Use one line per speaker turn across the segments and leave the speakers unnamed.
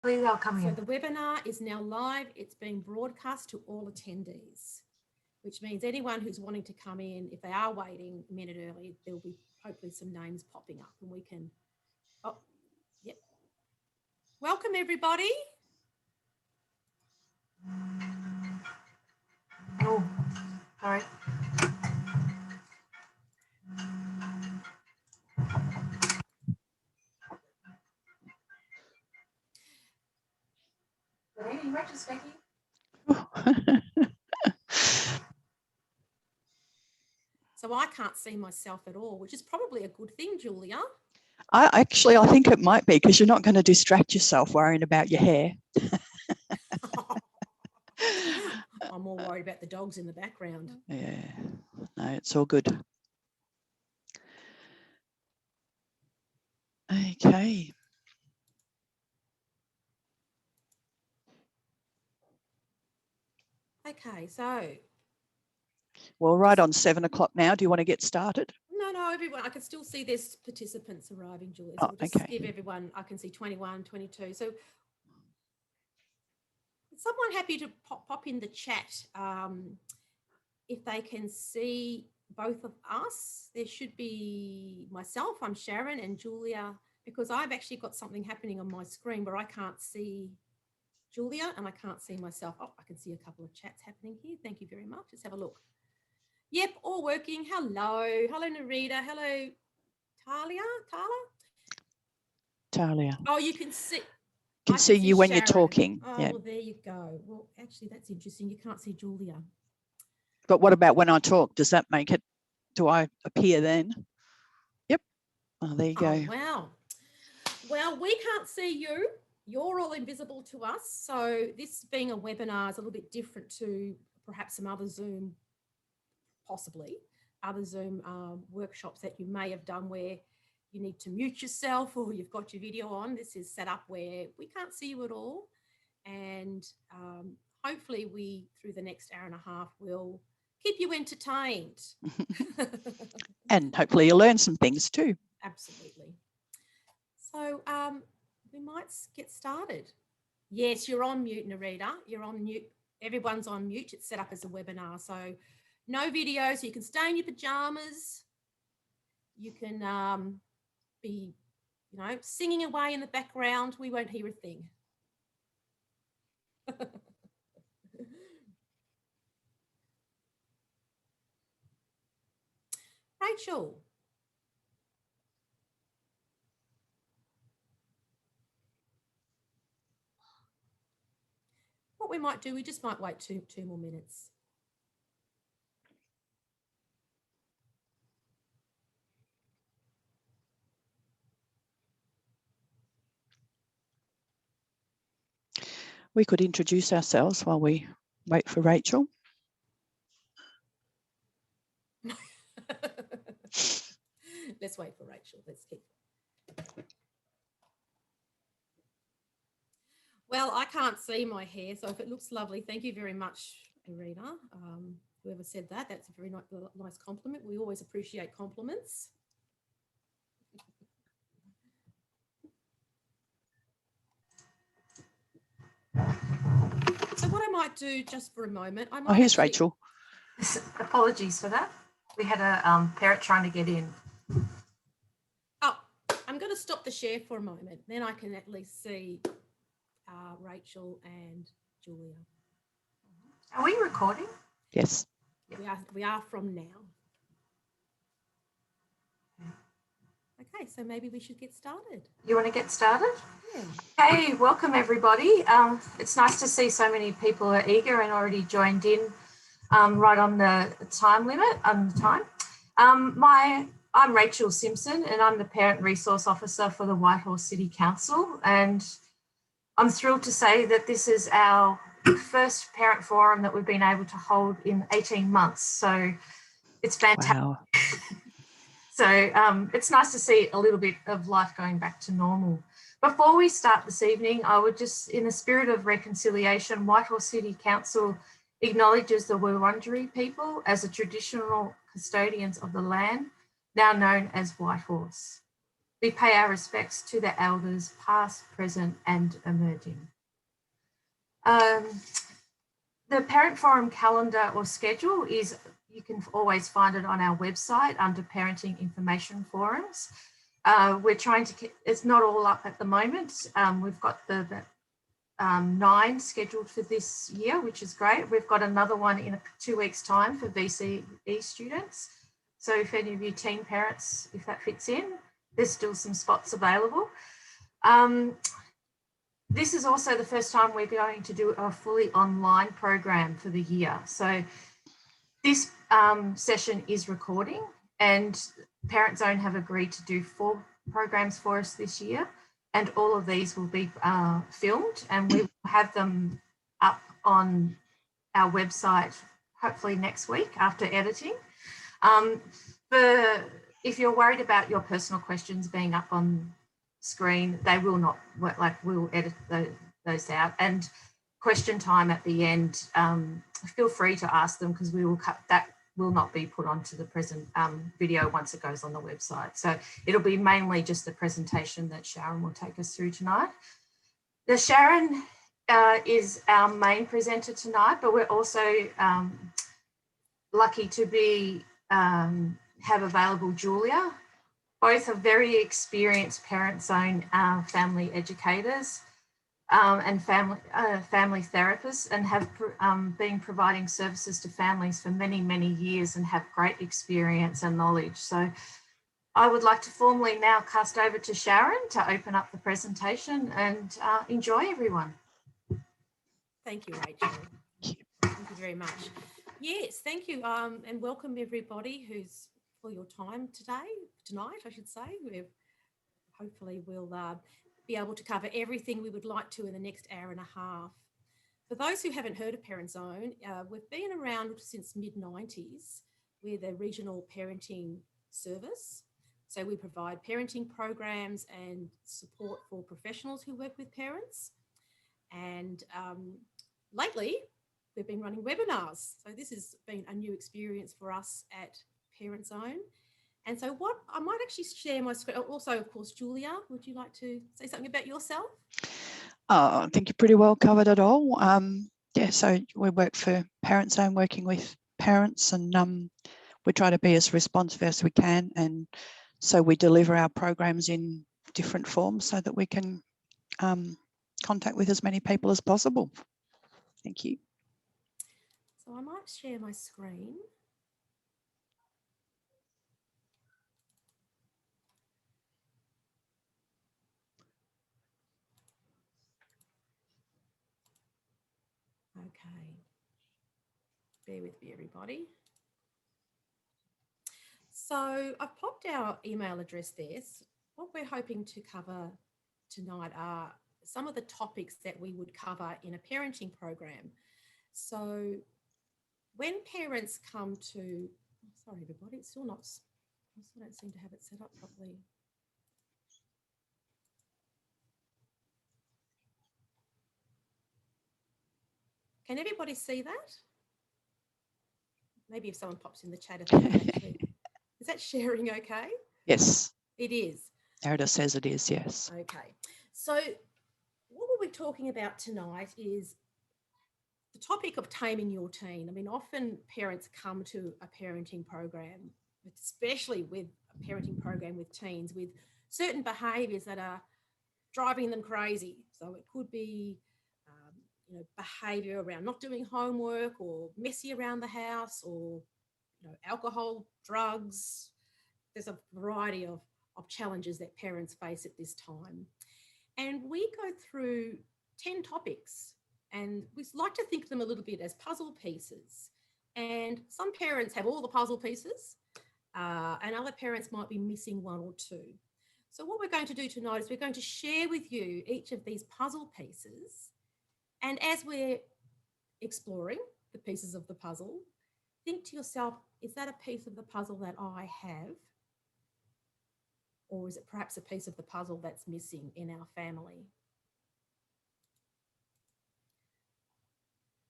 Please, I'll come in.
So the webinar is now live. It's being broadcast to all attendees, which means anyone who's wanting to come in, if they are waiting a minute early, there'll be hopefully some names popping up and we can, oh, yep. Welcome everybody.
Oh, sorry. Good evening, Rachel speaking.
So I can't see myself at all, which is probably a good thing, Julia.
I think it might be, because you're not going to distract yourself worrying about your hair.
I'm more worried about the dogs in the background.
Yeah, no, it's all good. Okay.
Okay, so.
Well, right on 7 o'clock now. Do you want to get started?
No, everyone, I can still see there's participants arriving, Julia.
So
we'll just
okay.
give everyone, I can see 21, 22. So is someone happy to pop in the chat if they can see both of us? There should be myself, I'm Sharon, and Julia, because I've actually got something happening on my screen where I can't see Julia and I can't see myself. Oh, I can see a couple of chats happening here. Thank you very much. Let's have a look. Yep, all working. Hello. Hello, Narita. Hello, Talia. Oh, you can see.
Can see you when
Sharon.
you're talking.
Oh,
yeah.
well, there you go. Well, actually, that's interesting. You can't see Julia.
But what about when I talk? Does that make it? Do I appear then? Yep. Oh, there you go.
Wow. Well, we can't see you. You're all invisible to us. So this being a webinar is a little bit different to perhaps some other Zoom, possibly other Zoom workshops that you may have done where you need to mute yourself or you've got your video on. This is set up where we can't see you at all. And hopefully we, through the next hour and a half, will keep you entertained.
And hopefully you'll learn some things too.
Absolutely. So we might get started. Yes, you're on mute, Narita. You're on mute. Everyone's on mute. It's set up as a webinar. So no video, so you can stay in your pajamas. You can be, singing away in the background. We won't hear a thing. Rachel. What we might do, we just might wait two more minutes.
We could introduce ourselves while we wait for Rachel.
Let's wait for Rachel. Let's keep. Well, I can't see my hair, so if it looks lovely, thank you very much, Irina. Whoever said that, that's a very nice compliment. We always appreciate compliments. So what I might do just for a moment, I might.
Oh, here's Rachel.
Apologies for that. We had a parent trying to get in.
Oh, I'm going to stop the share for a moment. Then I can at least see Rachel and Julia.
Are we recording?
Yes.
We are from now. Okay, so maybe we should get started.
You want to get started?
Yeah.
Hey, welcome everybody. It's nice to see so many people are eager and already joined in right on the time limit, I'm Rachel Simpson and I'm the Parent Resource Officer for the Whitehorse City Council, and I'm thrilled to say that this is our first parent forum that we've been able to hold in 18 months. So it's fantastic.
Wow.
So it's nice to see a little bit of life going back to normal. Before we start this evening, I would just, in the spirit of reconciliation, Whitehorse City Council acknowledges the Wurundjeri people as the traditional custodians of the land, now known as Whitehorse. We pay our respects to the elders, past, present, and emerging. The Parent Forum calendar or schedule is, you can always find it on our website under Parenting Information Forums. We're trying to, it's not all up at the moment. We've got the 9 scheduled for this year, which is great. We've got another one in 2 weeks' time for VCE students. So if any of you teen parents, if that fits in, there's still some spots available. This is also the first time we're going to do a fully online program for the year. So this session is recording, and ParentZone have agreed to do 4 programs for us this year. And all of these will be filmed, and we will have them up on our website hopefully next week after editing. If you're worried about your personal questions being up on screen, they will not work, like we'll edit those out. And question time at the end, feel free to ask them, because we will cut that, will not be put onto the present video once it goes on the website. So it'll be mainly just the presentation that Sharon will take us through tonight. Now, Sharon is our main presenter tonight, but we're also lucky to be have available Julia. Both are very experienced ParentZone family educators and family therapists, and have been providing services to families for many, many years and have great experience and knowledge. So I would like to formally now cast over to Sharon to open up the presentation, and enjoy, everyone.
Thank you, Rachel. Thank you very much. Yes, thank you, and welcome everybody who's for your time tonight, I should say. Hopefully we'll be able to cover everything we would like to in the next hour and a half. For those who haven't heard of ParentZone, we've been around since mid-90s. We're the regional parenting service. So we provide parenting programs and support for professionals who work with parents. And lately, we've been running webinars. So this has been a new experience for us at ParentZone. And so what I might actually share my screen. Also, of course, Julia, would you like to say something about yourself?
I think you pretty well covered it all. Yeah, so we work for ParentZone, working with parents, and we try to be as responsive as we can. And so we deliver our programs in different forms so that we can contact with as many people as possible. Thank you.
So I might share my screen. Okay, bear with me, everybody. So I've popped our email address there. So what we're hoping to cover tonight are some of the topics that we would cover in a parenting program. So when parents come to, sorry everybody, it's still not, I still don't seem to have it set up properly. Can everybody see that? Maybe if someone pops in the chat, if they can actually, is that sharing okay?
Yes.
It is.
Narrative says it is, yes.
Okay. So what we'll be talking about tonight is the topic of taming your teen. I mean, often parents come to a parenting program, especially with a parenting program with teens, with certain behaviours that are driving them crazy. So it could be behaviour around not doing homework, or messy around the house, or alcohol, drugs. There's a variety of challenges that parents face at this time. And we go through 10 topics, and we like to think of them a little bit as puzzle pieces. And some parents have all the puzzle pieces, and other parents might be missing 1 or 2. So what we're going to do tonight is we're going to share with you each of these puzzle pieces. And as we're exploring the pieces of the puzzle, think to yourself, is that a piece of the puzzle that I have? Or is it perhaps a piece of the puzzle that's missing in our family?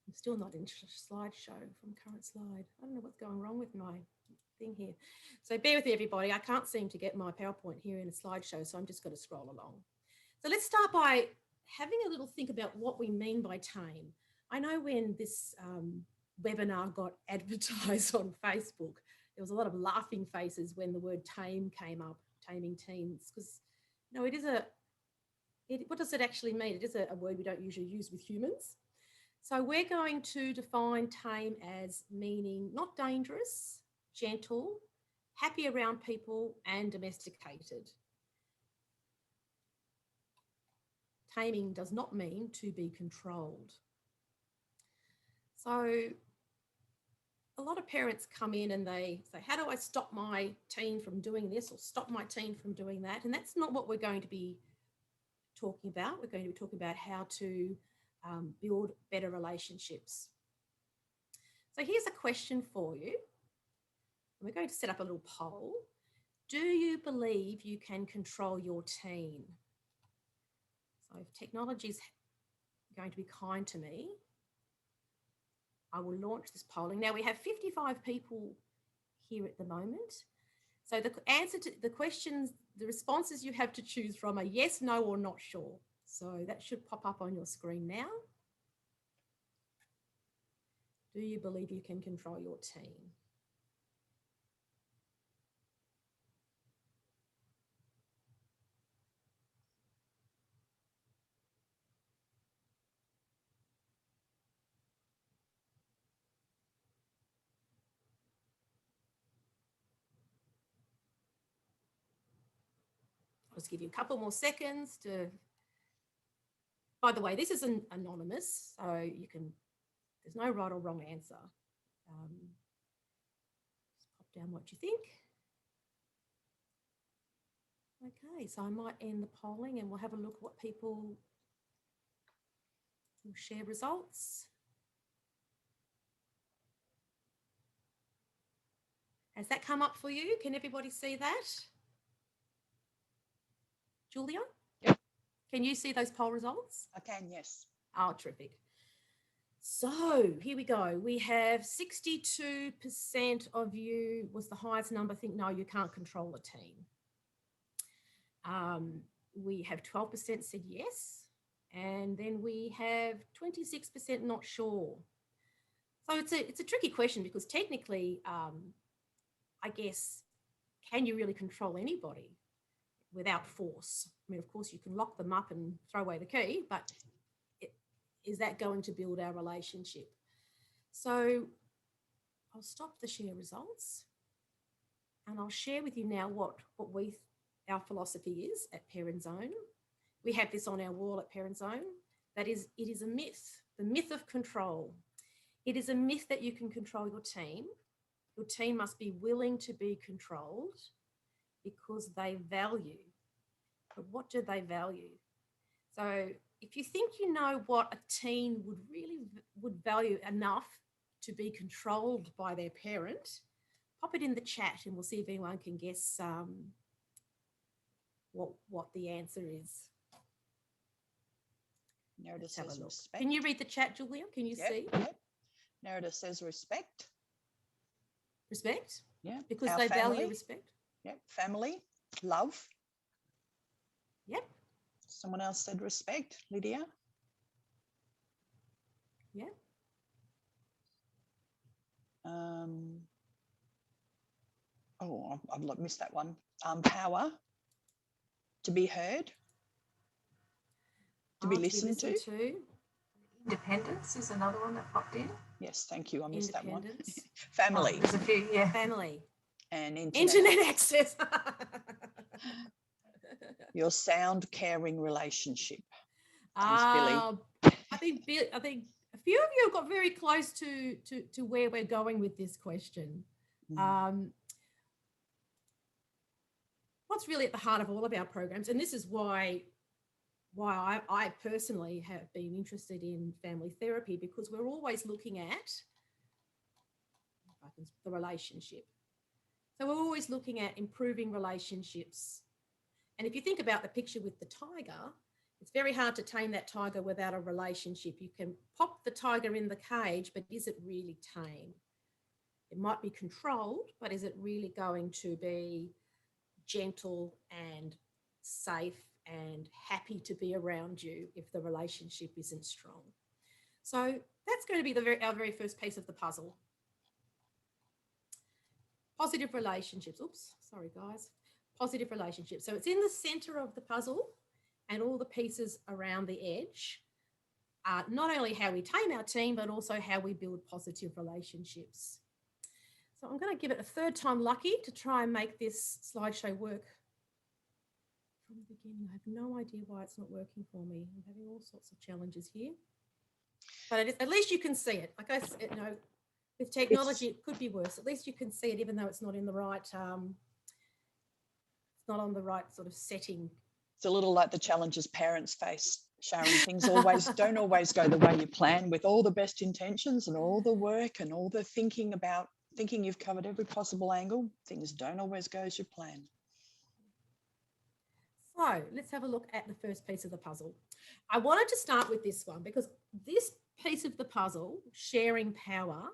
I'm still not in slideshow from current slide. I don't know what's going wrong with my thing here. So bear with me, everybody. I can't seem to get my PowerPoint here in a slideshow, so I'm just going to scroll along. So let's start by having a little think about what we mean by tame. I know when this webinar got advertised on Facebook, there was a lot of laughing faces when the word tame came up, taming teens, because no, it is what does it actually mean? It is a word we don't usually use with humans. So we're going to define tame as meaning not dangerous, gentle, happy around people, and domesticated. Taming does not mean to be controlled. So a lot of parents come in and they say, how do I stop my teen from doing this or stop my teen from doing that? And that's not what we're going to be talking about. We're going to be talking about how to build better relationships. So here's a question for you. We're going to set up a little poll. Do you believe you can control your teen? So if technology is going to be kind to me, I will launch this polling. Now we have 55 people here at the moment. So the answer to the questions, the responses you have to choose from are yes, no, or not sure. So that should pop up on your screen now. Do you believe you can control your teen? I'll just give you a couple more seconds to, by the way, this is anonymous, so you can, there's no right or wrong answer. Just pop down what you think. Okay, so I might end the polling and we'll have a look at what people will share results. Has that come up for you? Can everybody see that? Julia?
Yep.
Can you see those poll results?
I can, yes.
Oh, terrific. So here we go. We have 62% of you was the highest number think, no, you can't control a teen. We have 12% said yes. And then we have 26% not sure. So it's a tricky question because technically, I guess, can you really control anybody without force? I mean, of course, you can lock them up and throw away the key, but is that going to build our relationship? So I'll stop the share results and I'll share with you now what our philosophy is at ParentZone. We have this on our wall at ParentZone. That is, it is a myth, the myth of control. It is a myth that you can control your team. Your team must be willing to be controlled because they value. But what do they value? So if you think you know what a teen would value enough to be controlled by their parent, pop it in the chat and we'll see if anyone can guess what the answer is.
Narrative says respect.
Can you read the chat, Julia? Can you see?
Yep. Narrative says respect.
Respect?
Yeah.
Because
Our
they
family.
value respect?
Yep. Family, love.
Yep.
Someone else said respect. Lydia?
Yeah.
I've missed that one. Power. To be heard. To be listened to.
Independence is another one that popped in.
Yes, thank you. I missed that one.
Independence.
Family.
Oh, there's a few, yeah.
Family.
And
internet access.
Your sound, caring relationship.
I think a few of you have got very close to where we're going with this question. What's really at the heart of all of our programs, and this is why I personally have been interested in family therapy, because we're always looking at the relationship. So we're always looking at improving relationships. And if you think about the picture with the tiger, it's very hard to tame that tiger without a relationship. You can pop the tiger in the cage, but is it really tame? It might be controlled, but is it really going to be gentle and safe and happy to be around you if the relationship isn't strong? So that's going to be our very first piece of the puzzle. Positive relationships. Oops, sorry guys. Positive relationships. So it's in the center of the puzzle, and all the pieces around the edge are not only how we tame our team, but also how we build positive relationships. So I'm going to give it a third time lucky to try and make this slideshow work from the beginning. I have no idea why it's not working for me. I'm having all sorts of challenges here. But at least you can see it. Like I said, you know, with technology, it could be worse. At least you can see it, even though it's not in the right, it's not on the right sort of setting.
It's a little like the challenges parents face, Sharon. Things don't always go the way you plan, with all the best intentions and all the work and all the thinking you've covered every possible angle. Things don't always go as you plan.
So let's have a look at the first piece of the puzzle. I wanted to start with this one because this piece of the puzzle, sharing power,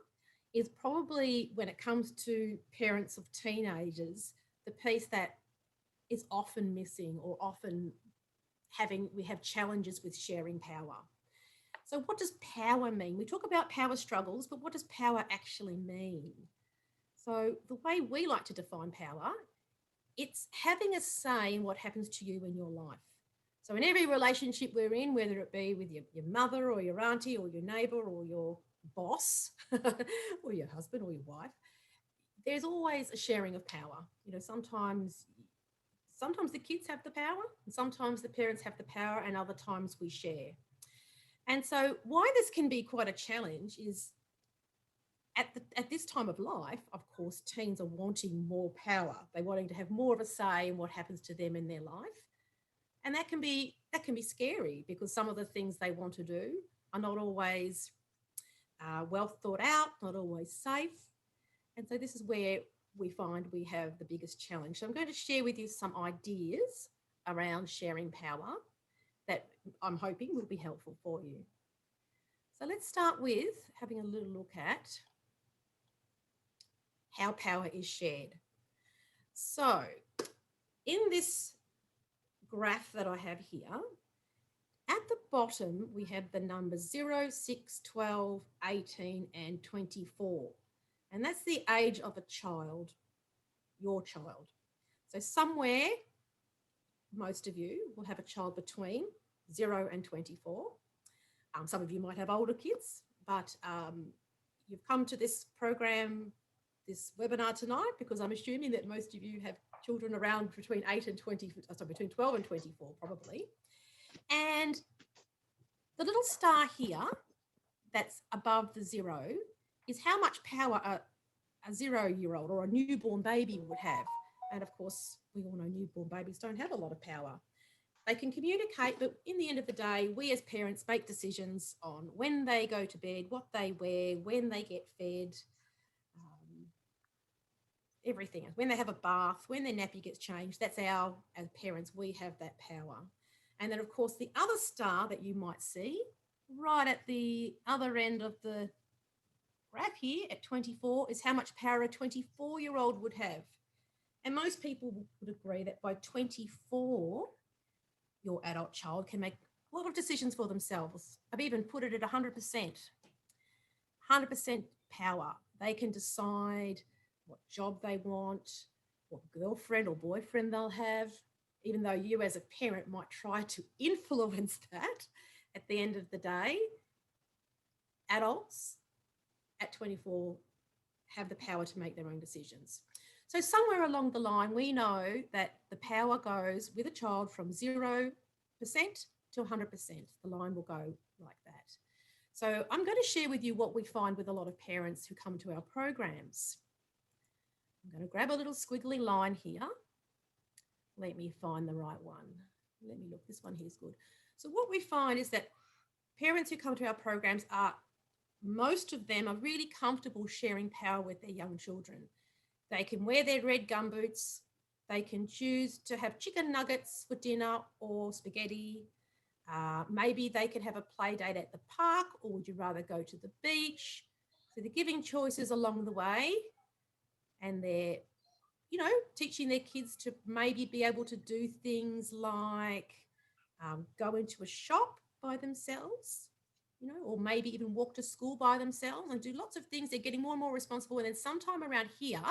is probably, when it comes to parents of teenagers, the piece that is often missing, or often we have challenges with sharing power. So what does power mean? We talk about power struggles, but what does power actually mean? So the way we like to define power, it's having a say in what happens to you in your life. So in every relationship we're in, whether it be with your mother or your auntie or your neighbour or your boss or your husband or your wife, there's always a sharing of power. You know, sometimes the kids have the power, and sometimes the parents have the power, and other times we share. And so why this can be quite a challenge is at this time of life, of course, teens are wanting more power. They're wanting to have more of a say in what happens to them in their life. And that can be scary, because some of the things they want to do are not always well thought out, not always safe. And so this is where we find we have the biggest challenge. So I'm going to share with you some ideas around sharing power that I'm hoping will be helpful for you. So let's start with having a little look at how power is shared. So in this graph that I have here, at the bottom, we have the numbers 0, 6, 12, 18, and 24. And that's the age of a child, your child. So somewhere, most of you will have a child between 0 and 24. Some of you might have older kids, but you've come to this program, this webinar tonight, because I'm assuming that most of you have children around between 8 and 20, sorry, between 12 and 24 probably. And the little star here that's above the 0 is how much power a 0-year-old or a newborn baby would have. And of course, we all know newborn babies don't have a lot of power. They can communicate, but in the end of the day, we as parents make decisions on when they go to bed, what they wear, when they get fed, everything. When they have a bath, when their nappy gets changed, that's as parents, we have that power. And then, of course, the other star that you might see right at the other end of the graph here at 24 is how much power a 24-year-old would have. And most people would agree that by 24, your adult child can make a lot of decisions for themselves. I've even put it at 100%. 100% power. They can decide what job they want, what girlfriend or boyfriend they'll have, even though you as a parent might try to influence that. At the end of the day, adults at 24 have the power to make their own decisions. So somewhere along the line, we know that the power goes with a child from 0% to 100%. The line will go like that. So I'm going to share with you what we find with a lot of parents who come to our programs. I'm going to grab a little squiggly line here. Let me find the right one. Let me look, this one here is good. So what we find is that parents who come to our programs most of them are really comfortable sharing power with their young children. They can wear their red gumboots. They can choose to have chicken nuggets for dinner or spaghetti. Maybe they can have a play date at the park, or would you rather go to the beach? So they're giving choices along the way, and they're, you know, teaching their kids to maybe be able to do things like go into a shop by themselves, you know, or maybe even walk to school by themselves and do lots of things. They're getting more and more responsible. And then sometime around here,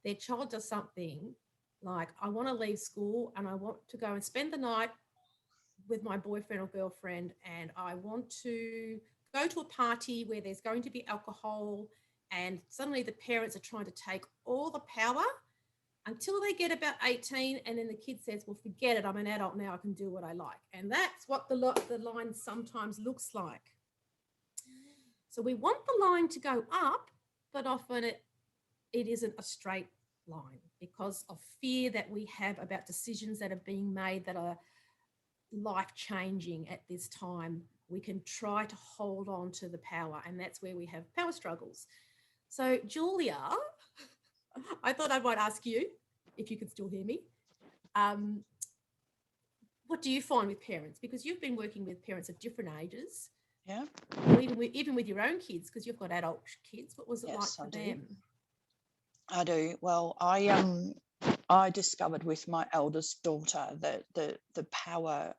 their child does something like, I want to leave school and I want to go and spend the night with my boyfriend or girlfriend, and I want to go to a party where there's going to be alcohol, and suddenly the parents are trying to take all the power until they get about 18, and then the kid says, well, forget it, I'm an adult now, I can do what I like. And that's what the line sometimes looks like. So we want the line to go up, but often it isn't a straight line because of fear that we have about decisions that are being made that are life-changing at this time. We can try to hold on to the power, and that's where we have power struggles. So Julia, I thought I might ask you, if you could still hear me, what do you find with parents? Because you've been working with parents of different ages.
Yeah.
Or even with your own kids, because you've got adult kids. What was it like for them?
I do. Well, I discovered with my eldest daughter that the power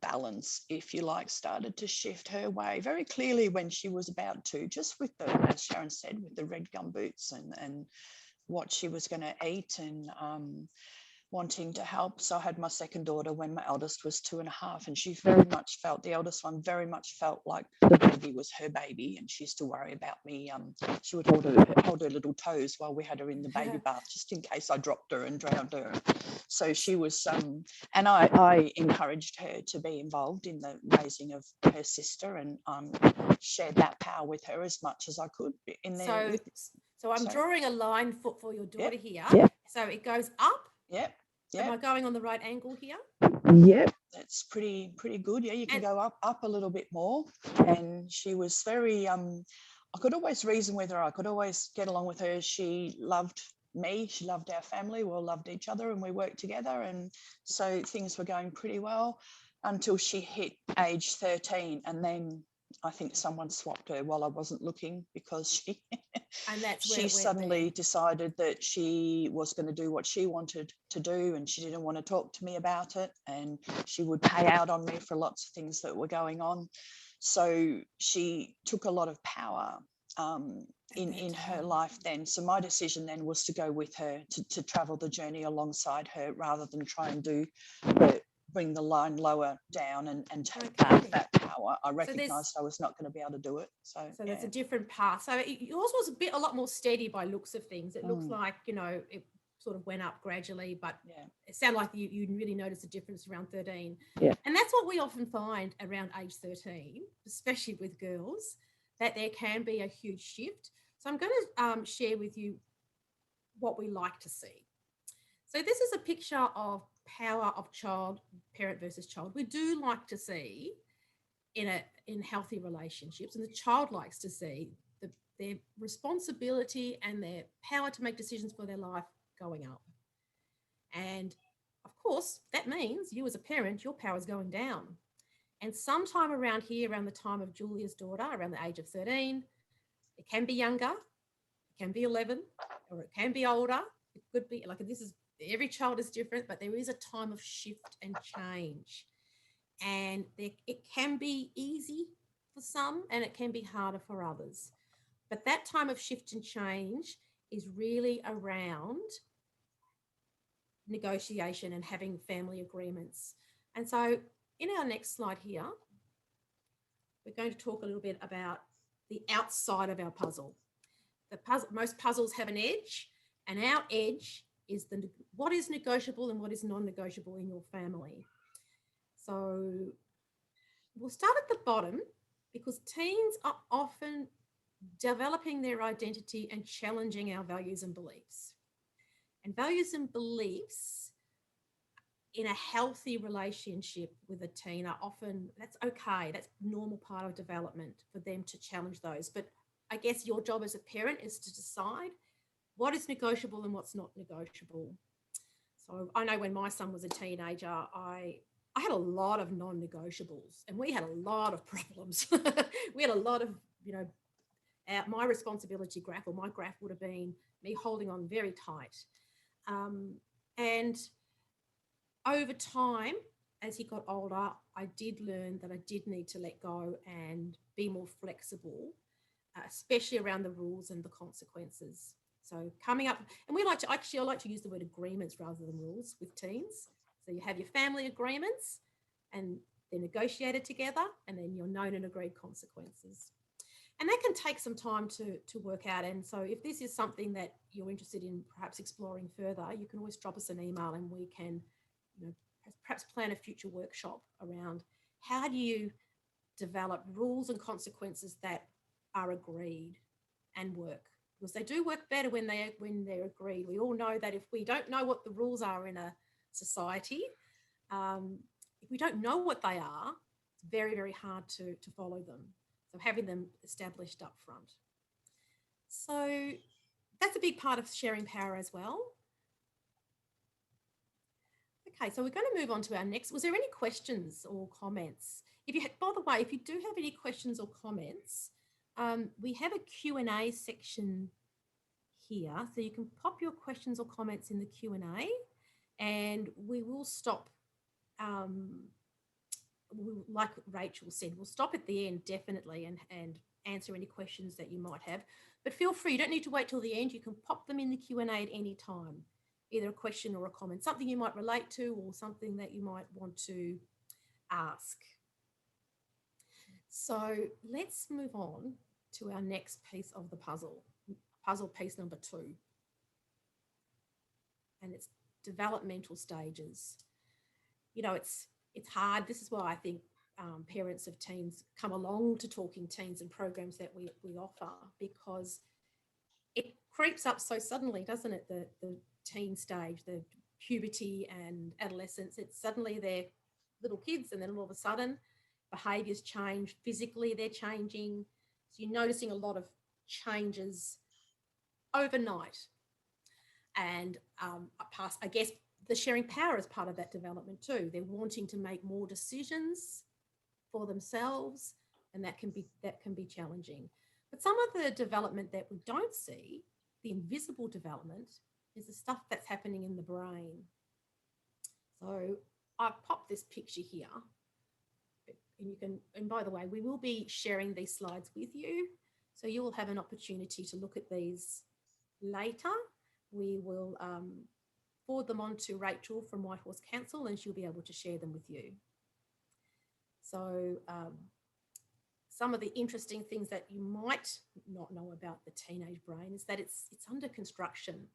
balance, if you like, started to shift her way very clearly when she was about 2, just with the, as Sharon said, with the red gum boots and what she was going to eat, and wanting to help. So I had my second daughter when my eldest was 2.5, and she very much felt, the eldest one very much felt like the baby was her baby, and she used to worry about me. She would hold her little toes while we had her in the baby bath, just in case I dropped her and drowned her. So she was, and I encouraged her to be involved in the raising of her sister, and shared that power with her as much as I could.
So I'm drawing a line for your daughter here.
Yep.
So it goes up.
Yep.
Am I going on the right angle here?
Yep, that's pretty good. Yeah, you can go up a little bit more. And she was very, I could always reason with her. I could always get along with her. She loved me. She loved our family. We all loved each other, and we worked together. And so things were going pretty well until she hit age 13. And then I think someone swapped her while I wasn't looking, because she suddenly decided that she was going to do what she wanted to do, and she didn't want to talk to me about it, and she would pay out on me for lots of things that were going on. So she took a lot of power in her life then. So my decision then was to go with her, to travel the journey alongside her, rather than try and bring the line lower down and take that power. I recognised I was not going to be able to do it. So
there's a different path. So yours was a lot more steady by looks of things. It looks like, you know, it sort of went up gradually, but it sounded like you really noticed a difference around 13. Yeah. And that's what we often find around age 13, especially with girls, that there can be a huge shift. So I'm going to share with you what we like to see. So this is a picture of power of parent versus child. We do like to see in healthy relationships, and the child likes to see their responsibility and their power to make decisions for their life going up. And of course, that means you as a parent, your power is going down. And sometime around here, around the time of Julia's daughter, around the age of 13, it can be younger, it can be 11, or it can be older. It could be like, every child is different, but there is a time of shift and change. And it can be easy for some, and it can be harder for others. But that time of shift and change is really around negotiation and having family agreements. And so in our next slide here, we're going to talk a little bit about the outside of our puzzle. Most puzzles have an edge, and our edge is what is negotiable and what is non-negotiable in your family. So we'll start at the bottom, because teens are often developing their identity and challenging our values and beliefs. And values and beliefs in a healthy relationship with a teen are often, that's okay, that's a normal part of development for them to challenge those. But I guess your job as a parent is to decide what is negotiable and what's not negotiable. So I know when my son was a teenager, I had a lot of non-negotiables, and we had a lot of problems. We had a lot of my responsibility graph, or my graph, would have been me holding on very tight. And over time, as he got older, I did learn that I did need to let go and be more flexible, especially around the rules and the consequences. So coming up, and I like to use the word agreements rather than rules with teens. So you have your family agreements and they're negotiated together, and then your known and agreed consequences. And that can take some time to work out. And so if this is something that you're interested in perhaps exploring further, you can always drop us an email and we can, perhaps plan a future workshop around how do you develop rules and consequences that are agreed and work. Because they do work better when they're agreed. We all know that if we don't know what the rules are in a society, if we don't know what they are, it's very, very hard to follow them. So having them established up front. So that's a big part of sharing power as well. Okay, so we're going to move on to our next. Was there any questions or comments? By the way, if you do have any questions or comments, we have a Q&A section here. So you can pop your questions or comments in the Q&A, and we will stop, like Rachel said, we'll stop at the end definitely and answer any questions that you might have. But feel free, you don't need to wait till the end. You can pop them in the Q&A at any time, either a question or a comment, something you might relate to or something that you might want to ask. So let's move on to our next piece of the puzzle piece number 2. And it's developmental stages. It's hard. This is why I think parents of teens come along to Talking Teens and programs that we offer, because it creeps up so suddenly, doesn't it? The teen stage, the puberty and adolescence, it's suddenly they're little kids, and then all of a sudden behaviours change, physically they're changing. So you're noticing a lot of changes overnight. And I guess the sharing power is part of that development too. They're wanting to make more decisions for themselves, and that can be challenging. But some of the development that we don't see, the invisible development, is the stuff that's happening in the brain. So I've popped this picture here, and by the way, we will be sharing these slides with you, so you will have an opportunity to look at these later. We will forward them on to Rachel from Whitehorse Council, and she'll be able to share them with you. So some of the interesting things that you might not know about the teenage brain is that it's under construction.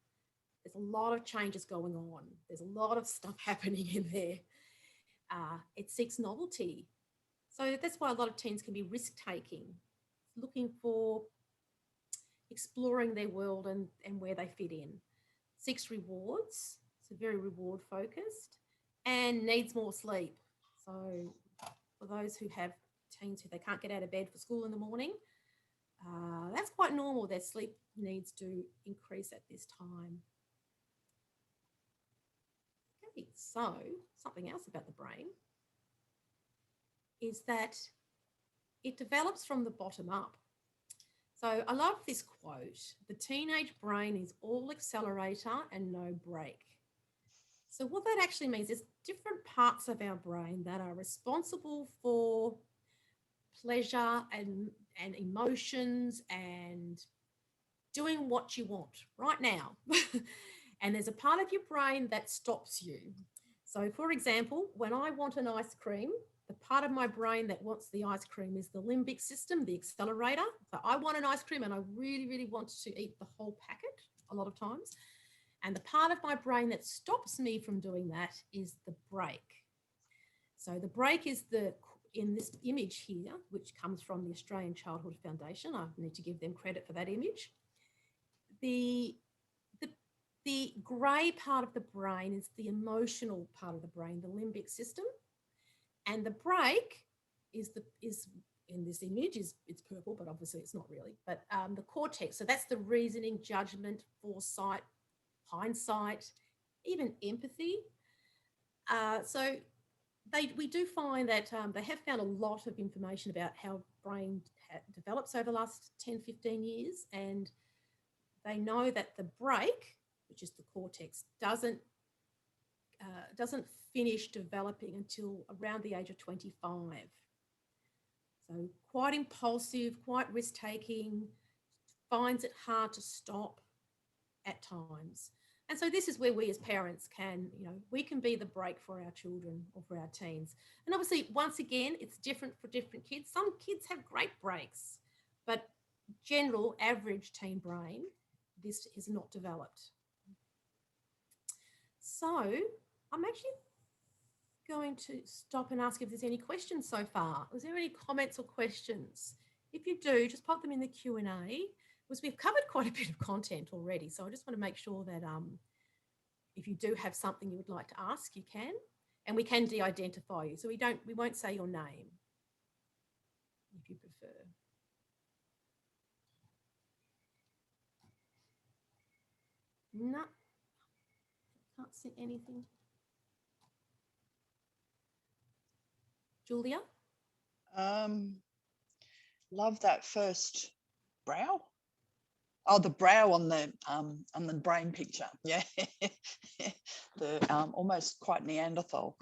There's a lot of changes going on. There's a lot of stuff happening in there. It seeks novelty. So that's why a lot of teens can be risk-taking, looking for exploring their world and where they fit in. Seeks rewards, so very reward focused, and needs more sleep. So for those who have teens who they can't get out of bed for school in the morning, that's quite normal. Their sleep needs do increase at this time. Okay, so something else about the brain is that it develops from the bottom up. So I love this quote: the teenage brain is all accelerator and no brake. So what that actually means is different parts of our brain that are responsible for pleasure and emotions and doing what you want right now. And there's a part of your brain that stops you. So for example, when I want an ice cream, the part of my brain that wants the ice cream is the limbic system, the accelerator. So I want an ice cream and I really, really want to eat the whole packet a lot of times. And the part of my brain that stops me from doing that is the brake. So the brake is in this image here, which comes from the Australian Childhood Foundation. I need to give them credit for that image. The grey part of the brain is the emotional part of the brain, the limbic system. And the brake is in this image it's purple, but obviously it's not really. But the cortex, so that's the reasoning, judgment, foresight, hindsight, even empathy. So we do find that they have found a lot of information about how brain develops over the last 10, 15 years. And they know that the break, which is the cortex, doesn't finish developing until around the age of 25. So quite impulsive, quite risk-taking, finds it hard to stop at times. And so this is where we as parents can, we can be the break for our children or for our teens. And obviously, once again, it's different for different kids. Some kids have great breaks, but general average teen brain, this is not developed. So I'm actually going to stop and ask if there's any questions so far. Was there any comments or questions? If you do, just pop them in the Q&A. Because we've covered quite a bit of content already. So I just want to make sure that if you do have something you would like to ask, you can. And we can de-identify you. So we won't say your name if you prefer. No, can't see anything. Julia?
Love that first brow. Oh, the brow on the brain picture. Yeah, the almost quite Neanderthal.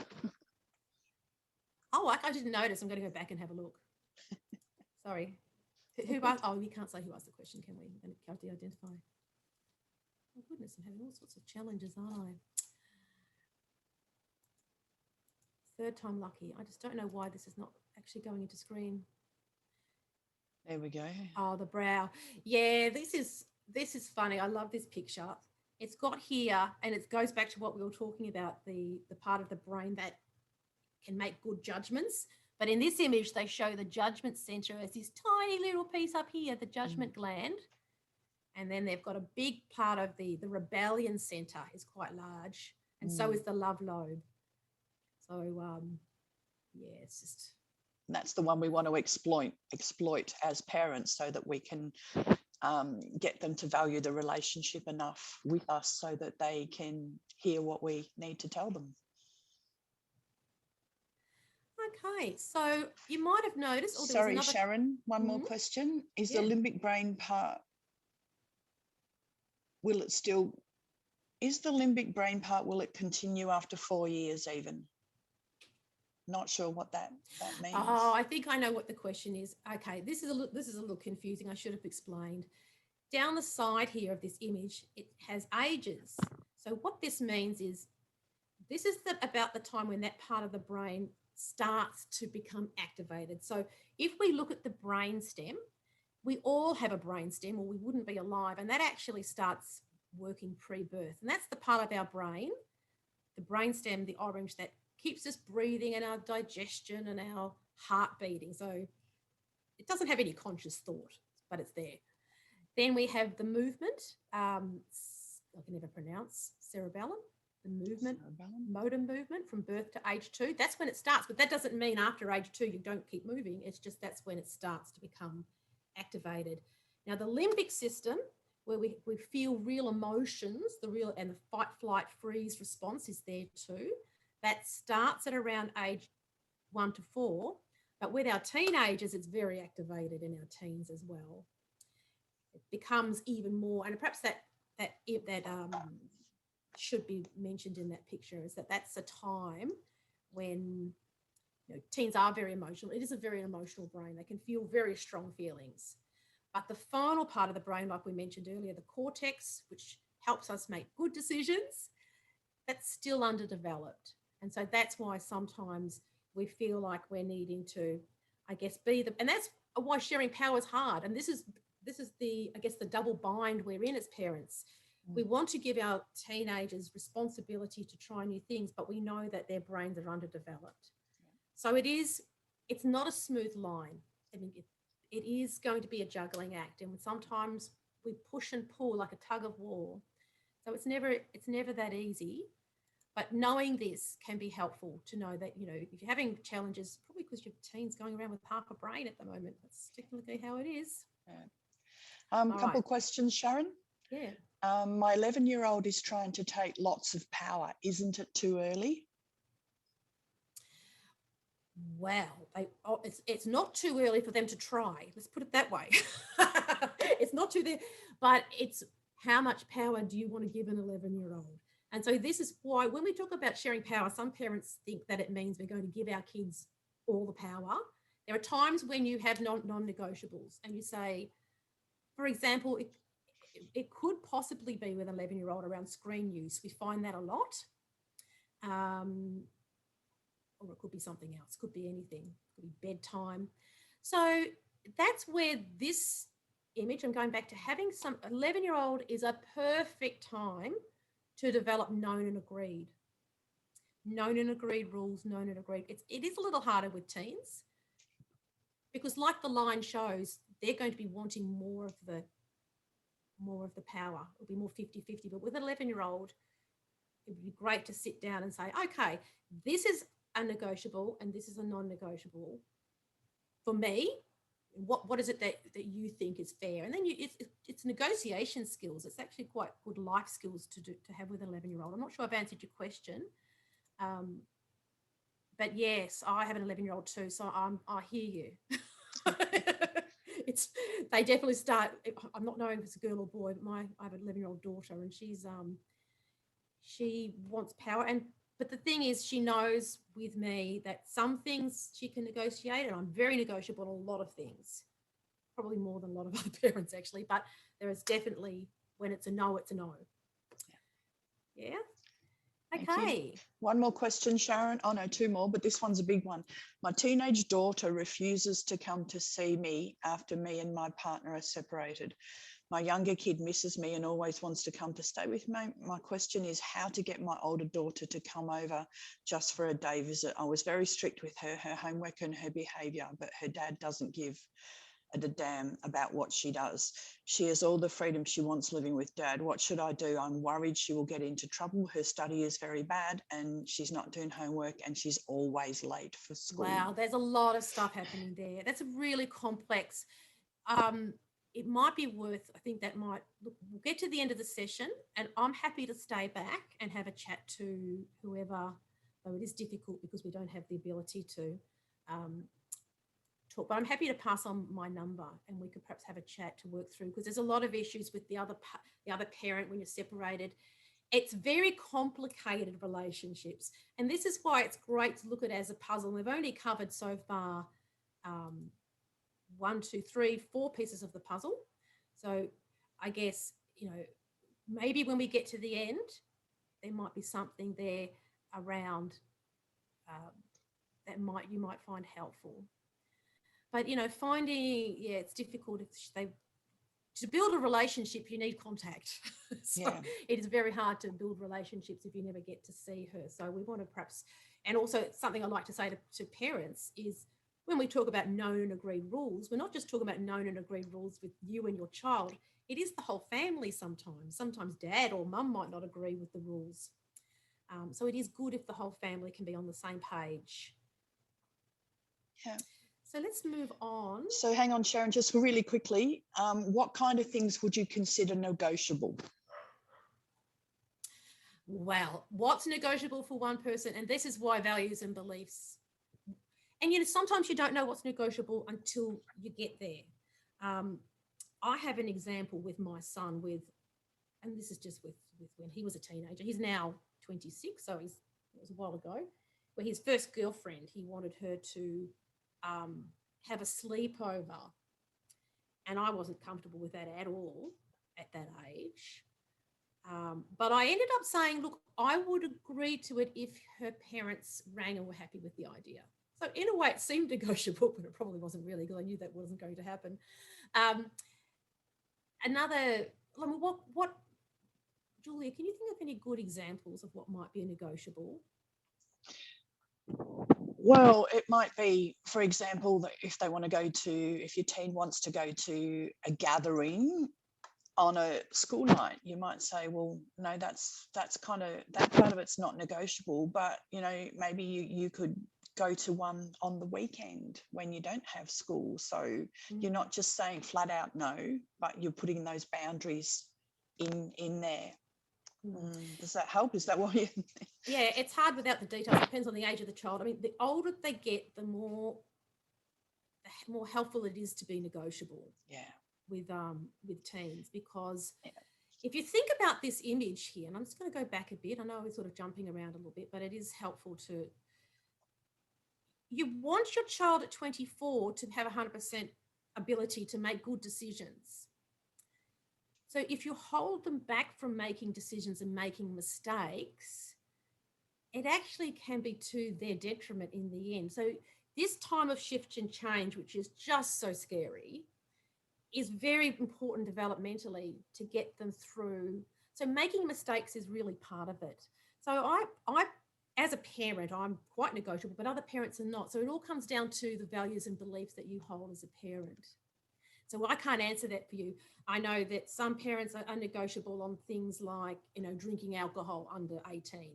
Oh, I didn't notice. I'm going to go back and have a look. Sorry. Who asked? Oh, we can't say who asked the question, can we? And can't de-identify. Oh goodness, I'm having all sorts of challenges, aren't I? Third time lucky. I just don't know why this is not actually going into screen.
There we go.
Oh, the brow. Yeah, this is funny. I love this picture. It's got here, and it goes back to what we were talking about, the part of the brain that can make good judgments. But in this image, they show the judgment center as this tiny little piece up here, the judgment gland. And then they've got a big part of the rebellion center is quite large. And so is the love lobe. So, yeah, it's just...
That's the one we want to exploit as parents, so that we can get them to value the relationship enough with us so that they can hear what we need to tell them.
Okay, so you might have noticed... Oh,
sorry,
another...
Sharon, one more question. Is the limbic brain part, will it continue after 4 years even? Not sure what that means.
Oh, I think I know what the question is. Okay, this is a little confusing. I should have explained. Down the side here of this image, it has ages. So what this means is this is about the time when that part of the brain starts to become activated. So if we look at the brain stem, we all have a brain stem or we wouldn't be alive, and that actually starts working pre-birth. And that's the part of our brain, the brain stem, the orange, that keeps us breathing and our digestion and our heart beating. So it doesn't have any conscious thought, but it's there. Then we have the movement. I can never pronounce cerebellum, the movement, motor movement from birth to age 2. That's when it starts, but that doesn't mean after age 2 you don't keep moving. It's just that's when it starts to become activated. Now the limbic system, where we feel real emotions, and the fight, flight, freeze response is there too. That starts at around age 1 to 4, but with our teenagers, it's very activated in our teens as well. It becomes even more, and perhaps that should be mentioned in that picture, is that's a time when teens are very emotional. It is a very emotional brain. They can feel very strong feelings. But the final part of the brain, like we mentioned earlier, the cortex, which helps us make good decisions, that's still underdeveloped. And so that's why sometimes we feel like we're needing to, I guess, and that's why sharing power is hard. And this is the, I guess, the double bind we're in as parents. We want to give our teenagers responsibility to try new things, but we know that their brains are underdeveloped. So it's not a smooth line. I mean, it is going to be a juggling act. And sometimes we push and pull like a tug of war. So it's never that easy. But knowing this can be helpful to know that, if you're having challenges, probably because your teen's going around with half a brain at the moment. That's technically how it is.
Yeah. Couple of questions, Sharon.
Yeah.
My 11-year-old is trying to take lots of power. Isn't it too early?
Well, it's not too early for them to try. Let's put it that way. It's not too there, but it's how much power do you want to give an 11-year-old? And so this is why when we talk about sharing power, some parents think that it means we're going to give our kids all the power. There are times when you have non-negotiables and you say, for example, it could possibly be with an 11-year-old around screen use. We find that a lot. Or it could be something else, could be anything, could be bedtime. So that's where this image, I'm going back to having some 11-year-old is a perfect time to develop known and agreed rules, known and agreed. It is a little harder with teens because like the line shows, they're going to be wanting more of the power. It'll be more 50-50, but with an 11-year-old, it would be great to sit down and say, okay, this is a negotiable and this is a non-negotiable for me. What is it that you think is fair? And then it's negotiation skills. It's actually quite good life skills to have with an 11-year-old. I'm not sure I've answered your question, but yes, I have an 11-year-old too, so I hear you. They definitely start. I'm not knowing if it's a girl or boy, but I have an 11-year-old daughter, and she wants power. But the thing is, she knows with me that some things she can negotiate, and I'm very negotiable on a lot of things, probably more than a lot of other parents actually, but there is definitely, when it's a no, it's a no. Yeah. Okay.
One more question, Sharon. Oh no, two more, but this one's a big one. My teenage daughter refuses to come to see me after me and my partner are separated. My younger kid misses me and always wants to come to stay with me. My question is how to get my older daughter to come over just for a day visit. I was very strict with her homework and her behaviour, but her dad doesn't give a damn about what she does. She has all the freedom she wants living with dad. What should I do? I'm worried she will get into trouble. Her study is very bad and she's not doing homework and she's always late for school.
Wow, there's a lot of stuff happening there. That's really complex. It might be worth, I think that might, look, we'll get to the end of the session and I'm happy to stay back and have a chat to whoever, though it is difficult because we don't have the ability to talk, but I'm happy to pass on my number and we could perhaps have a chat to work through, because there's a lot of issues with the other parent when you're separated. It's very complicated relationships. And this is why it's great to look at it as a puzzle. We've only covered so far 1, 2, 3, 4 pieces of the puzzle. So I guess, maybe when we get to the end, there might be something there around that you might find helpful. But, finding, it's difficult to build a relationship, you need contact. So it is very hard to build relationships if you never get to see her. So we want to perhaps, and also something I like to say to parents is, when we talk about known and agreed rules, we're not just talking about known and agreed rules with you and your child. It is the whole family sometimes. Sometimes dad or mum might not agree with the rules. So it is good if the whole family can be on the same page.
Yeah.
So let's move on.
So hang on, Sharon, just really quickly, what kind of things would you consider negotiable?
Well, what's negotiable for one person? And this is why values and beliefs. And, sometimes you don't know what's negotiable until you get there. I have an example with my son and this is just with when he was a teenager. He's now 26, so it was a while ago, where his first girlfriend, he wanted her to have a sleepover. And I wasn't comfortable with that at all at that age. But I ended up saying, look, I would agree to it if her parents rang and were happy with the idea. So in a way, it seemed negotiable, but it probably wasn't really, because I knew that wasn't going to happen. What, Julia, can you think of any good examples of what might be a negotiable?
Well, it might be, for example, that if your teen wants to go to a gathering on a school night, you might say, well, no, that's kind of, that part of it's not negotiable, but, maybe you could go to one on the weekend when you don't have school. So you're not just saying flat out no, but you're putting those boundaries in there. Does that help? Is that what you?
Yeah, it's hard without the details. It depends on the age of the child. I mean, the older they get, the more helpful it is to be negotiable.
Yeah.
With teens, because if you think about this image here, and I'm just going to go back a bit. I know we're sort of jumping around a little bit, but it is helpful to. You want your child at 24 to have 100% ability to make good decisions. So if you hold them back from making decisions and making mistakes, it actually can be to their detriment in the end. So this time of shift and change, which is just so scary, is very important developmentally to get them through. So making mistakes is really part of it. So I as a parent, I'm quite negotiable, but other parents are not. So it all comes down to the values and beliefs that you hold as a parent. So I can't answer that for you. I know that some parents are negotiable on things like, drinking alcohol under 18.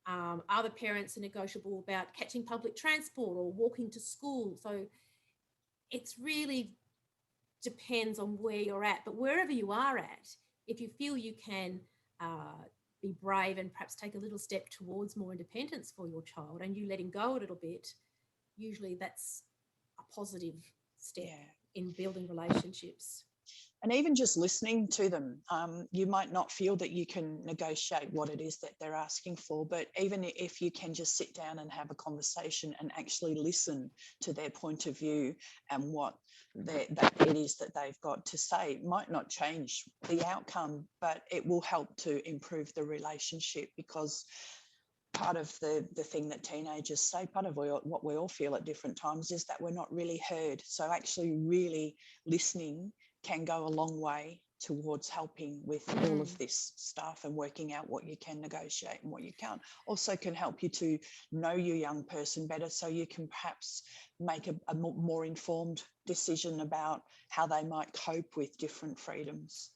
Other parents are negotiable about catching public transport or walking to school. So it's really depends on where you're at. But wherever you are at, if you feel you can be brave and perhaps take a little step towards more independence for your child, and you letting go a little bit, usually that's a positive step in building relationships.
And even just listening to them, you might not feel that you can negotiate what it is that they're asking for, but even if you can just sit down and have a conversation and actually listen to their point of view and what that it is that they've got to say, might not change the outcome, but it will help to improve the relationship, because part of the thing that teenagers say, part of what we all feel at different times, is that we're not really heard. So actually really listening can go a long way towards helping with all of this stuff and working out what you can negotiate and what you can't. Also can help you to know your young person better, so you can perhaps make a more informed decision about how they might cope with different freedoms.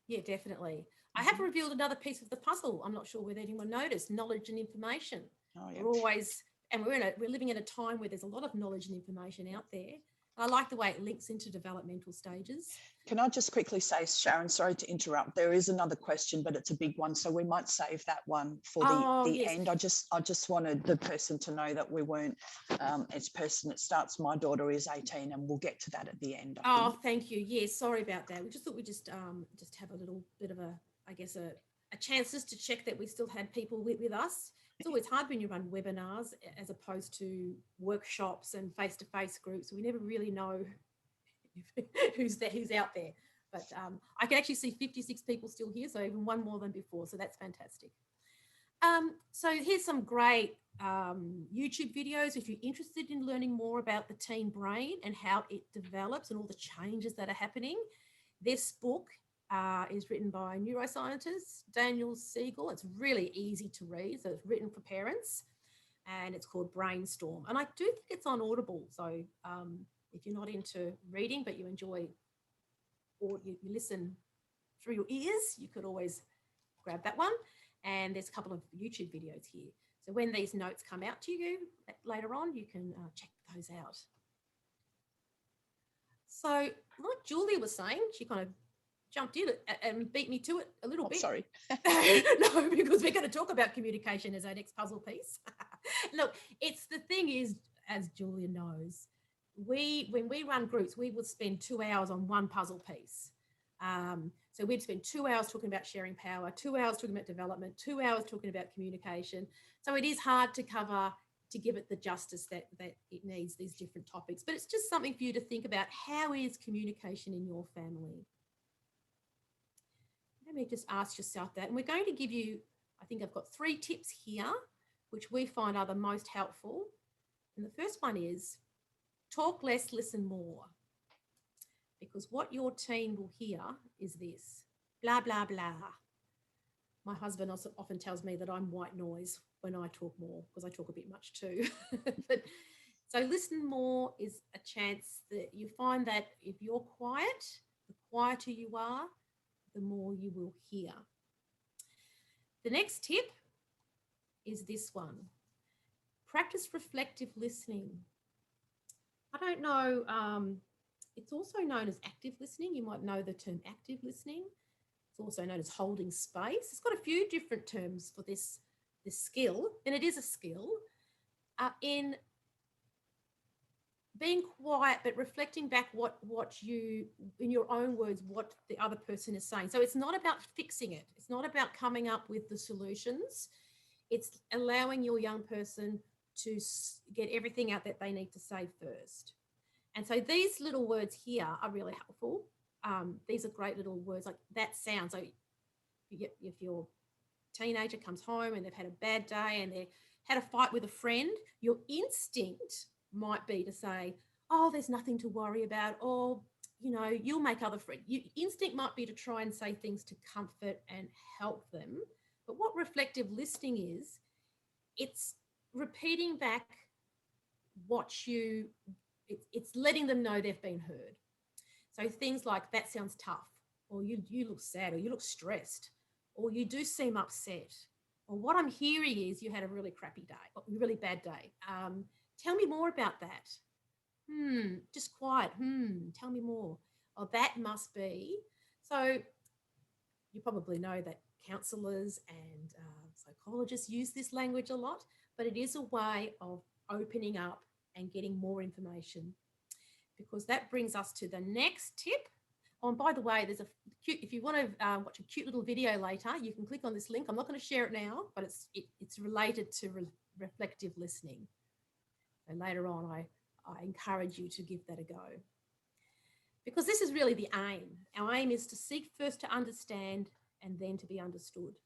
Yeah, definitely. I have revealed another piece of the puzzle. I'm not sure whether anyone noticed: knowledge and information.
Oh, yeah.
We're always, and we're living in a time where there's a lot of knowledge and information out there. I like the way it links into developmental stages.
Can I just quickly say, Sharon, sorry to interrupt, there is another question, but it's a big one, so we might save that one for the end. I just wanted the person to know that we weren't, it's person that starts, my daughter is 18, and we'll get to that at the end.
Thank you. Yeah, sorry about that. We just thought we'd just have a little bit of a chance just to check that we still had people with us. It's always hard when you run webinars as opposed to workshops and face-to-face groups. We never really know who's out there. But I can actually see 56 people still here, so even one more than before. So that's fantastic. So here's some great YouTube videos if you're interested in learning more about the teen brain and how it develops and all the changes that are happening. This book is written by neuroscientist Daniel Siegel. It's really easy to read, so it's written for parents, and it's called Brainstorm. And I do think it's on Audible, so if you're not into reading but you enjoy, or you listen through your ears, you could always grab that one. And there's a couple of YouTube videos here. So when these notes come out to you later on, you can check those out. So like Julia was saying, she kind of jumped in and beat me to it a little bit.
Sorry.
No, because we're going to talk about communication as our next puzzle piece. Look, the thing is, as Julia knows, when we run groups, we would spend 2 hours on one puzzle piece. So we'd spend 2 hours talking about sharing power, 2 hours talking about development, 2 hours talking about communication. So it is hard to cover, to give it the justice that it needs, these different topics. But it's just something for you to think about. How is communication in your family? Let me just ask yourself that. And we're going to give you, I think I've got 3 tips here, which we find are the most helpful. And the first one is talk less, listen more. Because what your teen will hear is this: blah, blah, blah. My husband also often tells me that I'm white noise when I talk more, because I talk a bit much too. So listen more is a chance that you find that if you're quiet, the quieter you are, the more you will hear. The next tip is this one: practice reflective listening. I don't know, it's also known as active listening. You might know the term active listening. It's also known as holding space. It's got a few different terms for this skill, and it is a skill in being quiet, but reflecting back what you, in your own words, what the other person is saying. So it's not about fixing it. It's not about coming up with the solutions. It's allowing your young person to get everything out that they need to say first. And so these little words here are really helpful. These are great little words like that sound. So if your teenager comes home and they've had a bad day and they had a fight with a friend, your instinct might be to say, oh, there's nothing to worry about, or, you know, you'll make other friends. Your instinct might be to try and say things to comfort and help them. But what reflective listening is, it's repeating back what you, it's letting them know they've been heard. So things like, that sounds tough, or you look sad, or you look stressed, or you do seem upset, or what I'm hearing is you had a really crappy day, or a really bad day. Tell me more about that. Just quiet. Tell me more. Oh, that must be. So you probably know that counsellors and psychologists use this language a lot, but it is a way of opening up and getting more information, because that brings us to the next tip. Oh, and by the way, there's a cute, if you want to watch a cute little video later, you can click on this link. I'm not going to share it now, but it's related to reflective listening. And later on, I encourage you to give that a go, because this is really the aim. Our aim is to seek first to understand and then to be understood.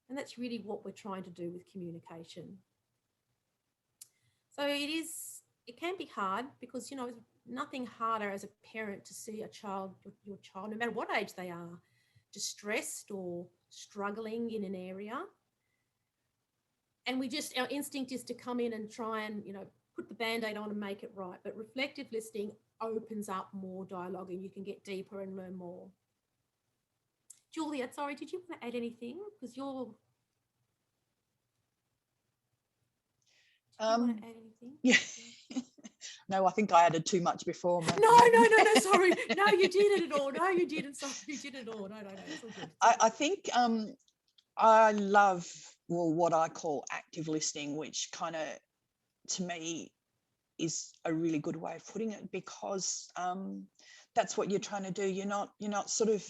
And that's really what we're trying to do with communication. So it can be hard, because, you know, it's nothing harder as a parent to see a child, your child, no matter what age they are, distressed or struggling in an area. And our instinct is to come in and try and, you know, put the Band-Aid on and make it right. But reflective listening opens up more dialogue, and you can get deeper and learn more. Julia, sorry, did you want to add anything? Because you're... Did you want to add anything?
Yeah. No, I think I added too much before.
No, sorry. No, you didn't at all. No, you didn't. Sorry, you didn't at all. No, it's all good.
I think I love, well, what I call active listening, which kind of, to me, is a really good way of putting it, because that's what you're trying to do. You're not sort of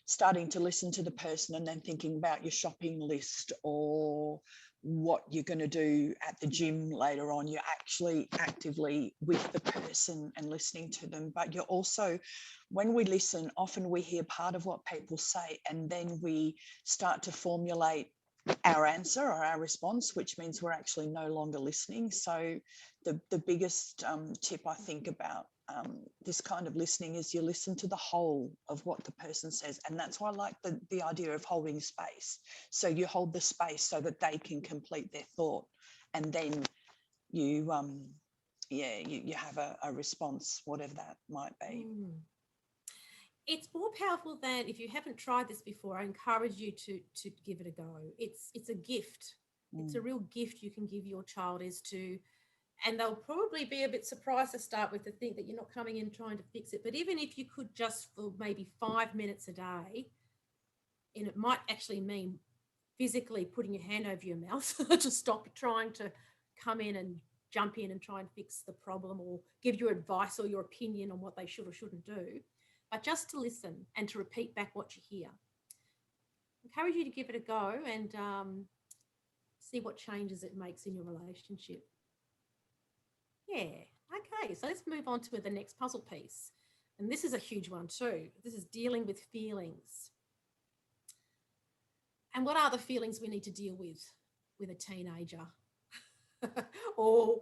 starting to listen to the person and then thinking about your shopping list or what you're going to do at the gym later on. You're actually actively with the person and listening to them. But you're also, when we listen, often we hear part of what people say, and then we start to formulate our answer or our response, which means we're actually no longer listening. So the biggest tip I think about this kind of listening is you listen to the whole of what the person says. And that's why I like the idea of holding space. So you hold the space so that they can complete their thought, and then you have a response, whatever that might be.
It's more powerful than, if you haven't tried this before, I encourage you to give it a go. It's a gift. It's a real gift you can give your child, and they'll probably be a bit surprised to start with, to think that you're not coming in trying to fix it. But even if you could, just for maybe 5 minutes a day, and it might actually mean physically putting your hand over your mouth to stop trying to come in and jump in and try and fix the problem, or give you advice or your opinion on what they should or shouldn't do, but just to listen and to repeat back what you hear. I encourage you to give it a go and see what changes it makes in your relationship. Yeah, okay, so let's move on to the next puzzle piece. And this is a huge one too. This is dealing with feelings. And what are the feelings we need to deal with a teenager? Or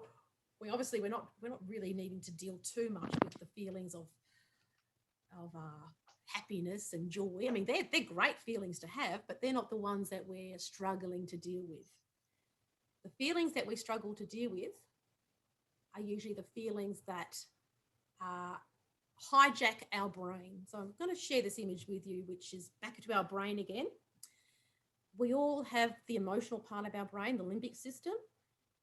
we're not really needing to deal too much with the feelings of happiness and joy. I mean, they're great feelings to have, but they're not the ones that we're struggling to deal with. The feelings that we struggle to deal with are usually the feelings that hijack our brain. So I'm going to share this image with you, which is back to our brain again. We all have the emotional part of our brain, the limbic system,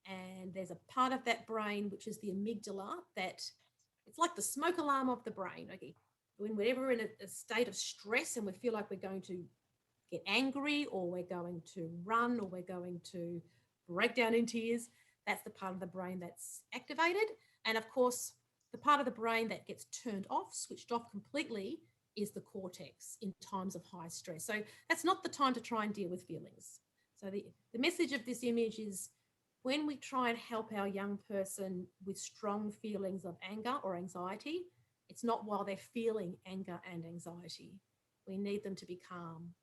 and there's a part of that brain which is the amygdala, that it's like the smoke alarm of the brain. Okay, when we're in a state of stress and we feel like we're going to get angry, or we're going to run, or we're going to break down in tears, that's the part of the brain that's activated. And of course, the part of the brain that gets turned off, switched off completely, is the cortex in times of high stress. So that's not the time to try and deal with feelings. So the message of this image is, when we try and help our young person with strong feelings of anger or anxiety, it's not while they're feeling anger and anxiety. We need them to be calm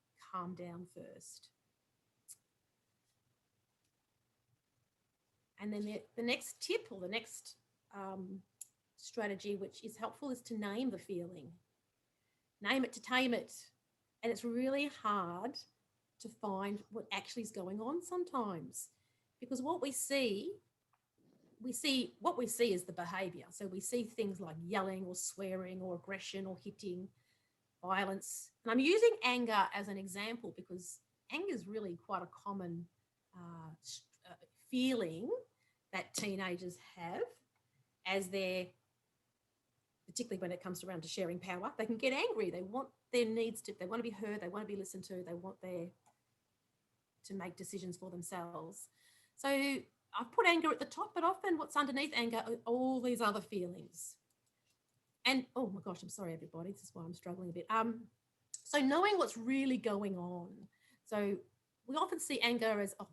down first. And then the next tip, or the next strategy, which is helpful, is to name the feeling. Name it to tame it. And it's really hard to find what actually is going on sometimes, because what we see is the behavior. So we see things like yelling or swearing or aggression or hitting, violence. And I'm using anger as an example because anger is really quite a common feeling that teenagers have as they're, particularly when it comes around to sharing power. They can get angry. They want their needs to, they want to be heard, they want to be listened to, they want to make decisions for themselves. So I've put anger at the top, but often what's underneath anger are all these other feelings. And oh my gosh, I'm sorry, everybody. This is why I'm struggling a bit. So knowing what's really going on. So we often see anger as, oh,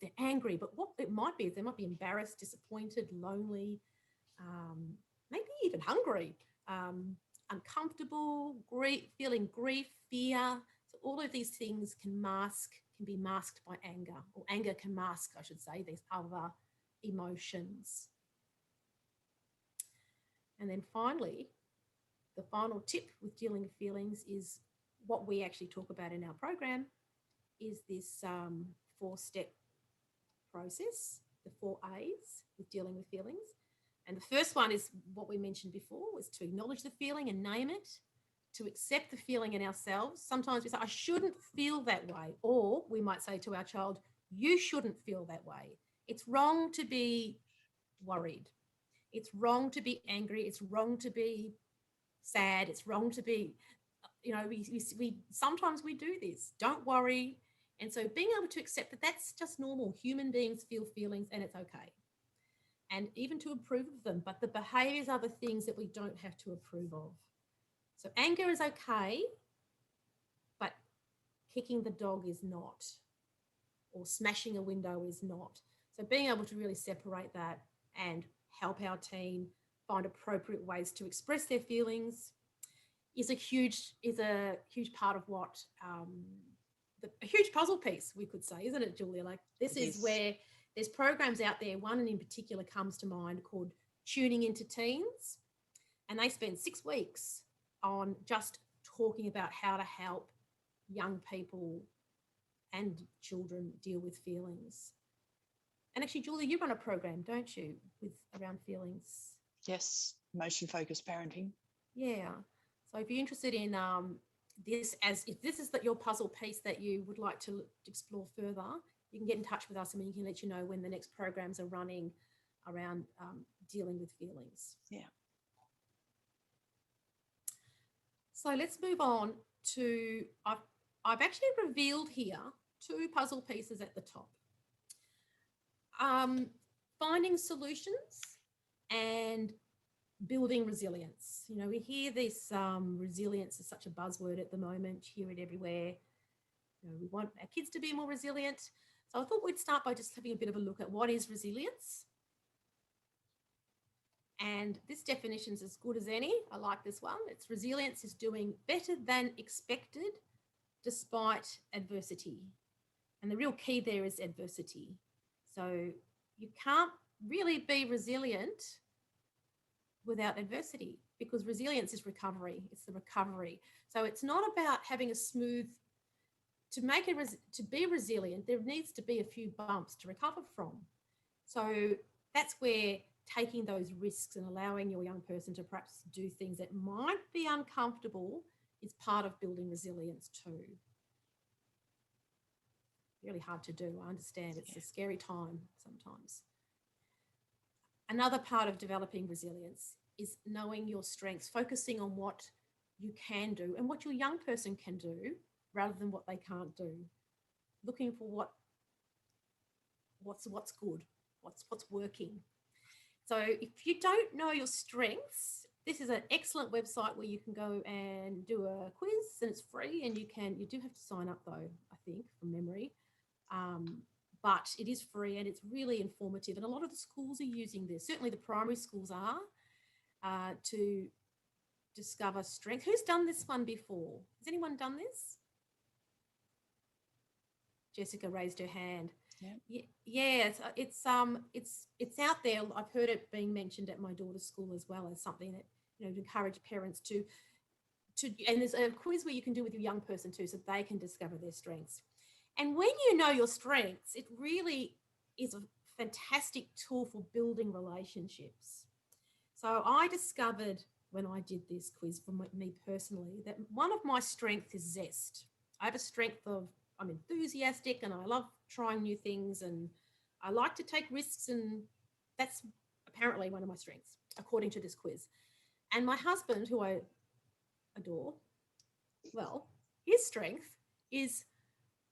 they're angry, but what it might be is they might be embarrassed, disappointed, lonely, maybe even hungry, uncomfortable, feeling grief, fear. So all of these things can be masked by anger, or anger can mask, I should say, these other emotions. And then finally, the final tip with dealing with feelings is what we actually talk about in our program, is this 4-step process, the 4 A's with dealing with feelings. And the first one is what we mentioned before, was to acknowledge the feeling and name it, to accept the feeling in ourselves. Sometimes we say, I shouldn't feel that way. Or we might say to our child, you shouldn't feel that way. It's wrong to be worried. It's wrong to be angry. It's wrong to be sad. It's wrong to be, we sometimes we do this. Don't worry. And so being able to accept that that's just normal. Human beings feel feelings and it's okay. And even to approve of them. But the behaviors are the things that we don't have to approve of. So anger is okay, but kicking the dog is not, or smashing a window is not. So being able to really separate that and help our team find appropriate ways to express their feelings is a huge part of what a huge puzzle piece, we could say, isn't it, Julia? Like this is where there's programs out there. One in particular comes to mind called Tuning Into Teens, and they spend 6 weeks on just talking about how to help young people and children deal with feelings. And actually, Julia, you run a program, don't you, with around feelings?
Yes, emotion-focused parenting.
Yeah. So if you're interested in this, if this is your puzzle piece that you would like to explore further, you can get in touch with us and we can let you know when the next programs are running around dealing with feelings.
Yeah.
So let's move on to, I've actually revealed here 2 puzzle pieces at the top. Finding solutions and building resilience. You know, we hear this resilience is such a buzzword at the moment, hear it everywhere. You know, we want our kids to be more resilient. So I thought we'd start by just having a bit of a look at what is resilience. And this definition is as good as any. I like this one. It's resilience is doing better than expected despite adversity. And the real key there is adversity. So you can't really be resilient without adversity, because resilience is recovery. It's the recovery. So it's not about having a smooth, to be resilient, there needs to be a few bumps to recover from. So that's where taking those risks and allowing your young person to perhaps do things that might be uncomfortable is part of building resilience too. Really hard to do, I understand. It's a scary time sometimes. Another part of developing resilience is knowing your strengths, focusing on what you can do and what your young person can do rather than what they can't do. Looking for what's good, what's working. So if you don't know your strengths, this is an excellent website where you can go and do a quiz, and it's free, and you do have to sign up though, I think, from memory. But it is free and it's really informative. And a lot of the schools are using this. Certainly the primary schools are to discover strength. Who's done this one before? Has anyone done this? Jessica raised her hand. Yeah, it's out there. I've heard it being mentioned at my daughter's school as well as something that, you know, to encourage parents to and there's a quiz where you can do with your young person too, so they can discover their strengths. And when you know your strengths, it really is a fantastic tool for building relationships. So I discovered when I did this quiz for me personally that one of my strengths is zest. I have a strength of I'm enthusiastic and I love trying new things and I like to take risks, and that's apparently one of my strengths according to this quiz. And my husband, who I adore, well, his strength is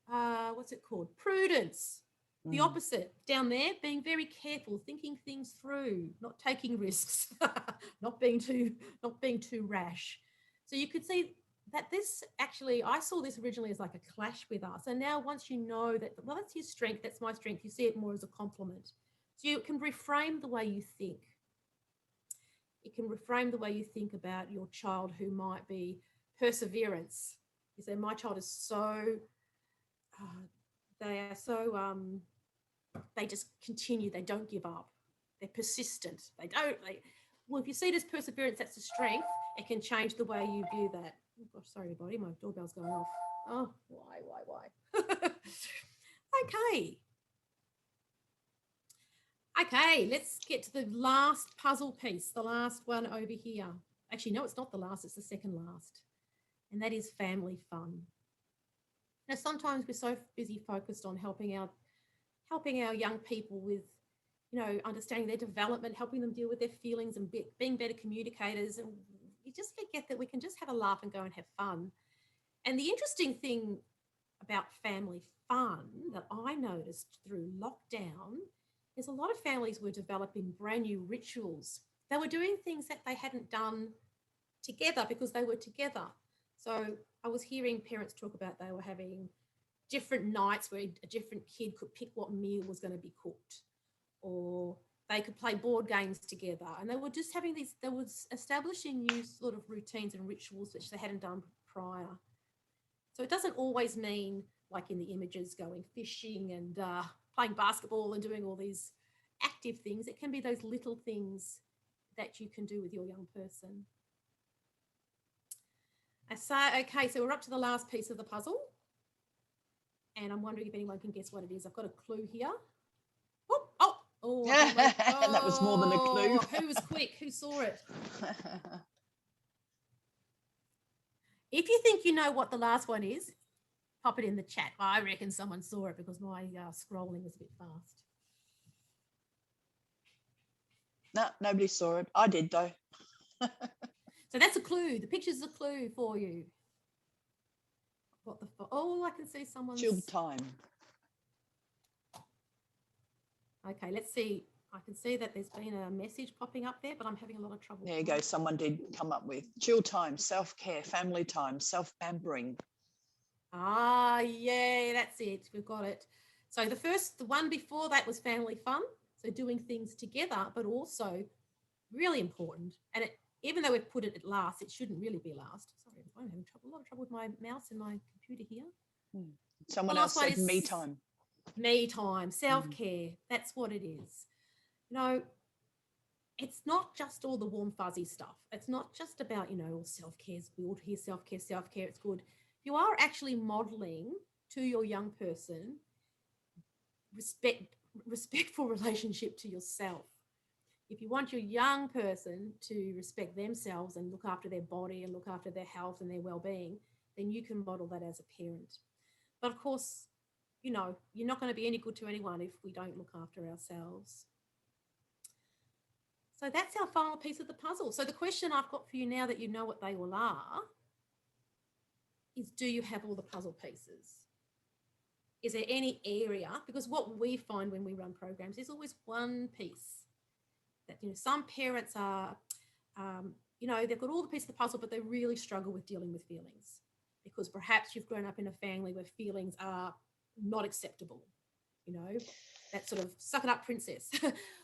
what's it called? Prudence. The opposite down there, being very careful, thinking things through, not taking risks, not being too rash. So you could see that this actually, I saw this originally as like a clash with us. And now once you know that, well, that's his strength, that's my strength, you see it more as a compliment. So you can reframe the way you think. It can reframe the way you think about your child who might be perseverance. You say, my child is so, they are so, they just continue, they don't give up. They're persistent. Well, if you see it as perseverance, that's a strength. It can change the way you view that. Oh gosh, sorry everybody, my doorbell's going off. Oh, why? Okay, let's get to the last puzzle piece, the last one over here. Actually, no, it's not the last, it's the second last. And that is family fun. Now, sometimes we're so busy focused on helping our young people with, you know, understanding their development, helping them deal with their feelings and being better communicators. And you just forget that we can just have a laugh and go and have fun. And the interesting thing about family fun that I noticed through lockdown is a lot of families were developing brand new rituals. They were doing things that they hadn't done together because they were together. So I was hearing parents talk about they were having different nights where a different kid could pick what meal was going to be cooked, or they could play board games together. And they were just having these, they were establishing new sort of routines and rituals which they hadn't done prior. So it doesn't always mean, like in the images, going fishing and playing basketball and doing all these active things. It can be those little things that you can do with your young person. Okay, so we're up to the last piece of the puzzle. And I'm wondering if anyone can guess what it is. I've got a clue here. Oh,
that was more than a clue.
Who was quick? Who saw it? If you think you know what the last one is, pop it in the chat. I reckon someone saw it because my scrolling was a bit fast.
No, nobody saw it. I did though.
So that's a clue. The picture's a clue for you. What the fuck? Oh, I can see someone's...
Chill time.
Okay, let's see. I can see that there's been a message popping up there, but I'm having a lot of trouble.
There you go. Someone did come up with chill time, self-care, family time, self-pampering.
Ah, yeah, that's it. We've got it. So the one before that was family fun. So doing things together, but also really important. And even though we've put it at last, it shouldn't really be last. Sorry, I'm having a lot of trouble with my mouse and my computer here.
Someone else said me time.
Me time, self-care. That's what it is. You know, it's not just all the warm, fuzzy stuff. It's not just about, you know, self-care is good. Here's self-care, it's good. You are actually modeling to your young person respectful relationship to yourself. If you want your young person to respect themselves and look after their body and look after their health and their well-being, then you can model that as a parent. But of course, you know, you're not going to be any good to anyone if we don't look after ourselves. So that's our final piece of the puzzle. So the question I've got for you now that you know what they all are is, do you have all the puzzle pieces? Is there any area? Because what we find when we run programs is always one piece that, you know, some parents are, you know, they've got all the pieces of the puzzle, but they really struggle with dealing with feelings because perhaps you've grown up in a family where feelings are not acceptable, you know, that sort of suck it up princess.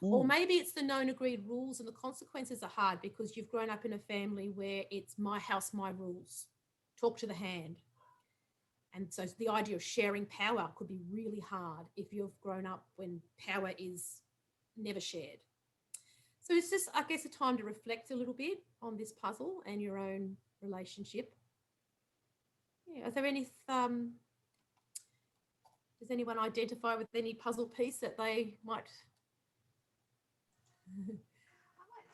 Or maybe it's the known agreed rules and the consequences are hard because you've grown up in a family where it's my house, my rules, talk to the hand. And so the idea of sharing power could be really hard if you've grown up when power is never shared. So it's just, I guess, a time to reflect a little bit on this puzzle and your own relationship. Yeah, are there any, does anyone identify with any puzzle piece that they might?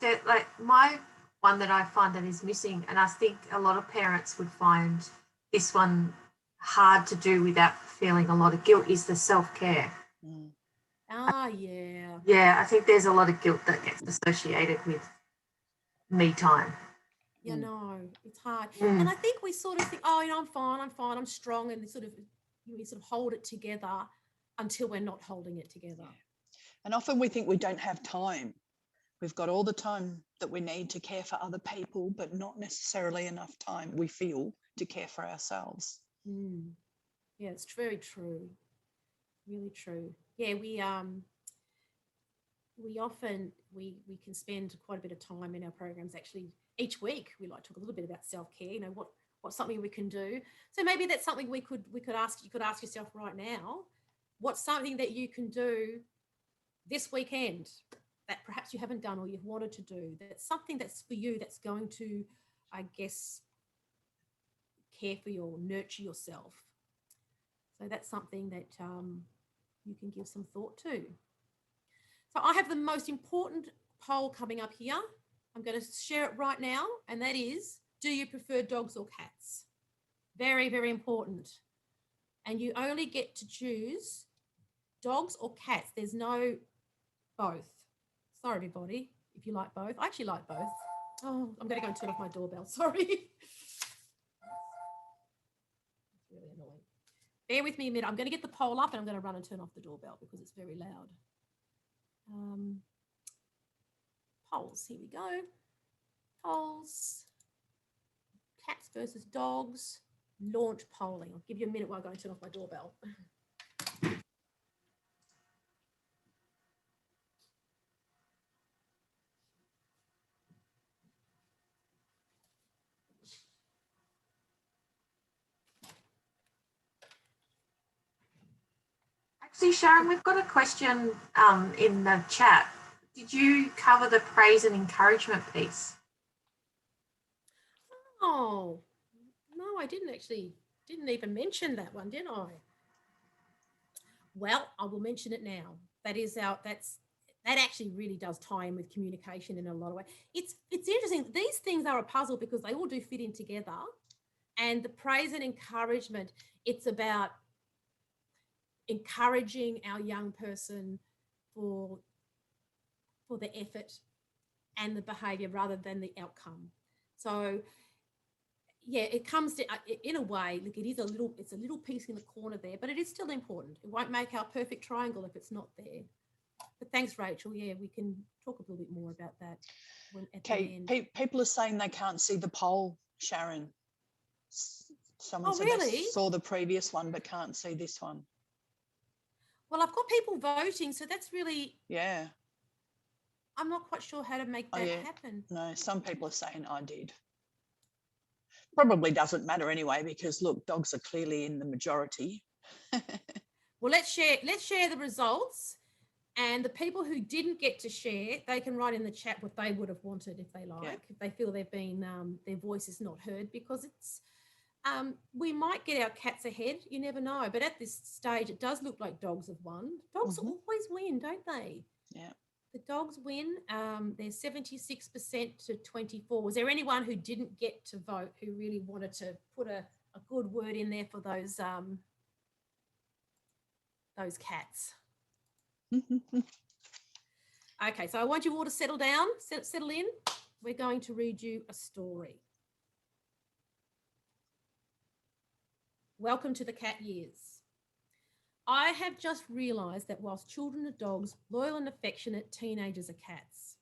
That, like, my one that I find that is missing, and I think a lot of parents would find this one hard to do without feeling a lot of guilt, is the self-care.
Ah, yeah.
Yeah, I think there's a lot of guilt that gets associated with me time.
Yeah, no, it's hard. And I think we sort of think, oh, you know, I'm fine, I'm strong, and sort of we sort of hold it together until we're not holding it together.
And often we think we don't have time. We've got all the time that we need to care for other people, but not necessarily enough time, we feel, to care for ourselves.
Yeah, it's very true. Really true. Yeah, we often we can spend quite a bit of time in our programs. Actually, each week we like to talk a little bit about self-care. You know, what's something we can do. So maybe that's something you could ask yourself right now. What's something that you can do this weekend that perhaps you haven't done or you've wanted to do? That's something that's for you, that's going to, I guess, care for you or nurture yourself. So that's something that you can give some thought to. So I have the most important poll coming up here. I'm going to share it right now, and that is, do you prefer dogs or cats? Very, very important. And you only get to choose dogs or cats. There's no both. Sorry, everybody, if you like both. I actually like both. Oh, I'm going to go and turn off my doorbell. Sorry. It's really annoying. Bear with me a minute. I'm going to get the poll up and I'm going to run and turn off the doorbell because it's very loud. Polls, here we go. Polls, cats versus dogs, launch polling. I'll give you a minute while I go and turn off my doorbell.
Actually, Sharon, we've got a question in the chat. Did you cover the praise and encouragement piece?
Oh, no, I didn't even mention that one, did I? Well, I will mention it now. That actually really does tie in with communication in a lot of ways. It's interesting. These things are a puzzle because they all do fit in together. And the praise and encouragement, it's about encouraging our young person for the effort and the behavior rather than the outcome. So yeah, it comes to, in a way, look, it's a little piece in the corner there, but it is still important. It won't make our perfect triangle if it's not there. But thanks, Rachel. Yeah, we can talk a little bit more about that at the end.
People are saying they can't see the poll, Sharon. Someone said
really?
they saw the previous one but can't see this one.
Well, I've got people voting, so that's really...
Yeah.
I'm not quite sure how to make that happen.
No, some people are saying I did. Probably doesn't matter anyway, because look, dogs are clearly in the majority.
Well, let's share the results, and the people who didn't get to share, they can write in the chat what they would have wanted if they like, if they feel they've been their voice is not heard, because it's we might get our cats ahead, you never know, but at this stage it does look like dogs have won. Dogs always win, don't they?
Yeah.
The dogs win. They're 76% to 24. Was there anyone who didn't get to vote who really wanted to put a good word in there for those cats? Okay, so I want you all to settle down, settle in. We're going to read you a story. Welcome to the cat years. I have just realised that whilst children are dogs, loyal and affectionate teenagers are cats.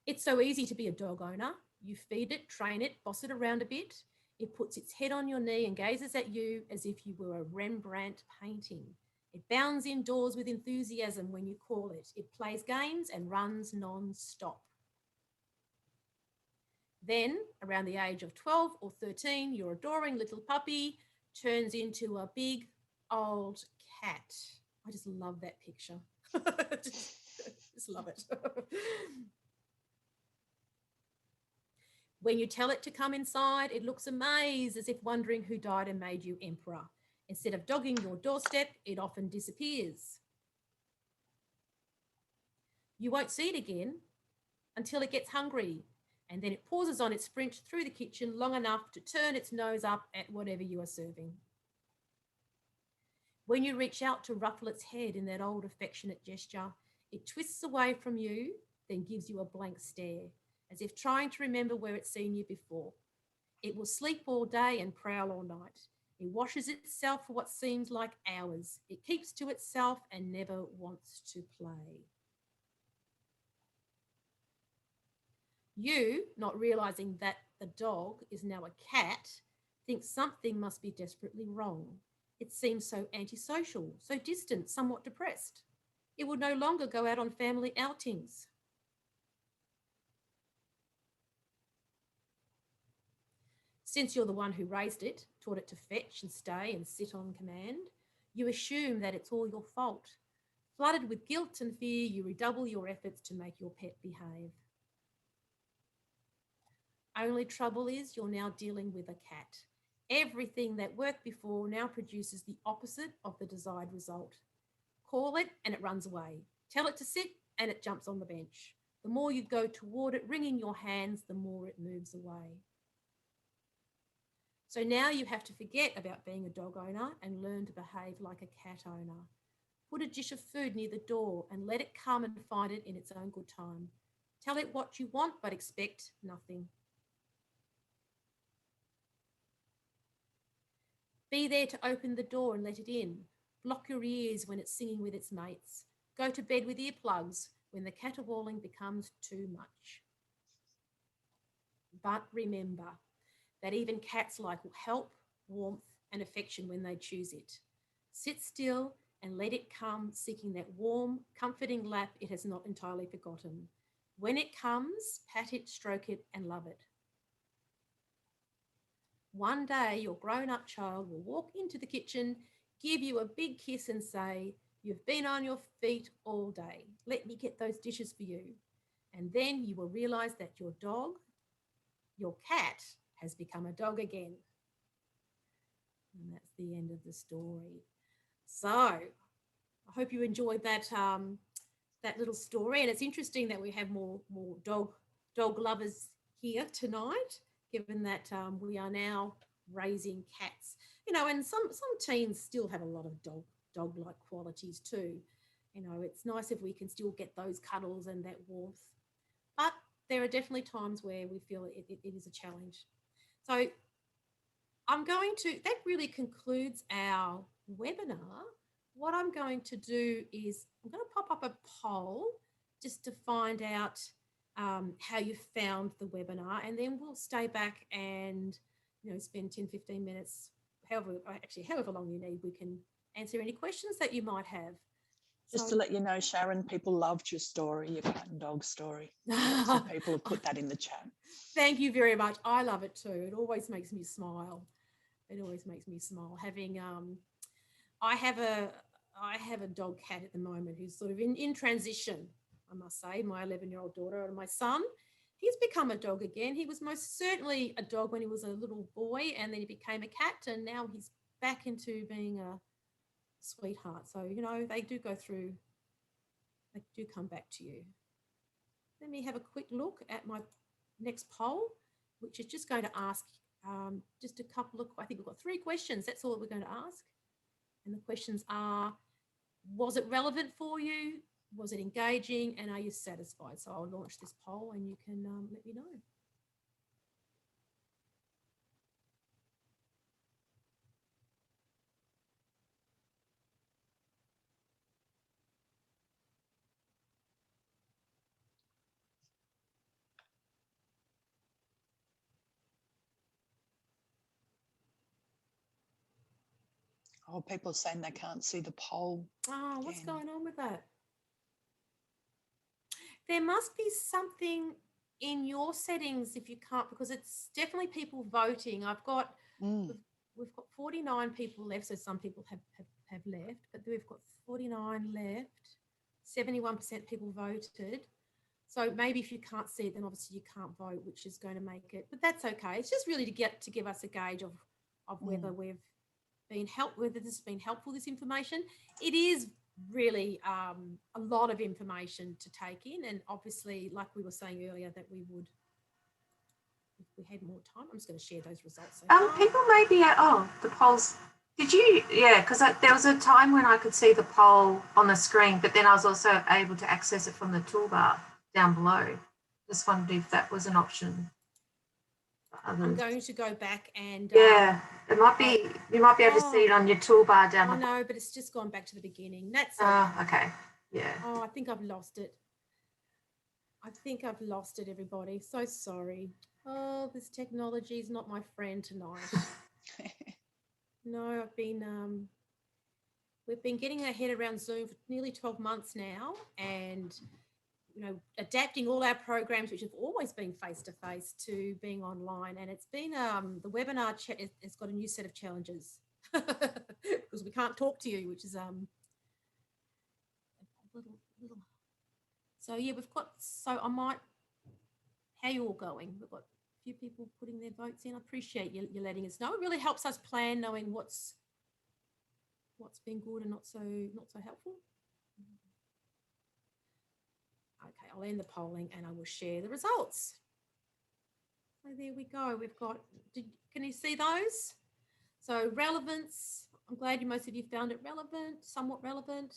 It's so easy to be a dog owner. You feed it, train it, boss it around a bit. It puts its head on your knee and gazes at you as if you were a Rembrandt painting. It bounds indoors with enthusiasm when you call it. It plays games and runs non-stop. Then, around the age of 12 or 13, your adoring little puppy turns into a big old cat. I just love that picture. just love it. When you tell it to come inside, it looks amazed as if wondering who died and made you emperor. Instead of dogging your doorstep, it often disappears. You won't see it again until it gets hungry, and then it pauses on its sprint through the kitchen long enough to turn its nose up at whatever you are serving. When you reach out to ruffle its head in that old affectionate gesture, it twists away from you, then gives you a blank stare, as if trying to remember where it's seen you before. It will sleep all day and prowl all night. It washes itself for what seems like hours. It keeps to itself and never wants to play. You, not realising that the dog is now a cat, thinks something must be desperately wrong. It seems so antisocial, so distant, somewhat depressed. It would no longer go out on family outings. Since you're the one who raised it, taught it to fetch and stay and sit on command, you assume that it's all your fault. Flooded with guilt and fear, you redouble your efforts to make your pet behave. Only trouble is you're now dealing with a cat. Everything that worked before now produces the opposite of the desired result. Call it and it runs away. Tell it to sit and it jumps on the bench. The more you go toward it, wringing your hands, the more it moves away. So now you have to forget about being a dog owner and learn to behave like a cat owner. Put a dish of food near the door and let it come and find it in its own good time. Tell it what you want, but expect nothing. Be there to open the door and let it in. Block your ears when it's singing with its mates. Go to bed with earplugs when the caterwauling becomes too much. But remember that even cats like help, warmth, and affection when they choose it. Sit still and let it come, seeking that warm, comforting lap it has not entirely forgotten. When it comes, pat it, stroke it, and love it. One day, your grown-up child will walk into the kitchen, give you a big kiss and say, "You've been on your feet all day. Let me get those dishes for you." And then you will realise that your dog, your cat, has become a dog again. And that's the end of the story. So I hope you enjoyed that that little story. And it's interesting that we have more dog lovers here tonight, given that we are now raising cats. You know, and some teens still have a lot of dog-like qualities too. You know, it's nice if we can still get those cuddles and that warmth. But there are definitely times where we feel it is a challenge. So that really concludes our webinar. What I'm going to do is I'm going to pop up a poll just to find out how you found the webinar, and then we'll stay back and, you know, spend 10, 15 minutes, however long you need. We can answer any questions that you might have.
Just to let you know, Sharon, people loved your story, your cat and dog story. Some people have put that in the chat.
Thank you very much. I love it too. It always makes me smile. It always makes me smile. Having I have a dog cat at the moment who's sort of in transition, I must say, my 11-year-old daughter and my son. He's become a dog again. He was most certainly a dog when he was a little boy, and then he became a cat, and now he's back into being a sweetheart. So, you know, they do come back to you. Let me have a quick look at my next poll, which is just going to ask just a couple of, I think we've got 3 questions. That's all we're going to ask. And the questions are, was it relevant for you? Was it engaging? And are you satisfied? So I'll launch this poll and you can let me know.
Oh, people are saying they can't see the poll.
Oh, what's
again.
going on with that? There must be something in your settings if you can't, because it's definitely people voting. I've got, we've got 49 people left, so some people have left, but we've got 49 left. 71% people voted. So maybe if you can't see it, then obviously you can't vote, which is going to make it, but that's okay. It's just really to give us a gauge of whether we've been whether this has been helpful, this information. It is really a lot of information to take in, and obviously, like we were saying earlier, that we would, if we had more time. I'm just going to share those results.
People may be at the polls. Did you? Yeah, because there was a time when I could see the poll on the screen, but then I was also able to access it from the toolbar down below. Just wondered if that was an option.
I'm going to go back and
yeah, it might be. You might be able to see it on your toolbar down.
I know, but it's just gone back to the beginning. That's
okay. Yeah.
Oh, I think I've lost it. I think I've lost it, everybody. So sorry. Oh, this technology is not my friend tonight. No, I've been we've been getting our head around Zoom for nearly 12 months now, and you know, adapting all our programs, which have always been face-to-face, to being online. And it's been the webinar it's got a new set of challenges because we can't talk to you, which is little. So yeah, we've got, so I might, how are you all going? We've got a few people putting their votes in. I appreciate you letting us know. It really helps us plan, knowing what's been good and not so helpful. Okay, I'll end the polling and I will share the results. So there we go. We've got, can you see those? So relevance, I'm glad most of you found it relevant, somewhat relevant,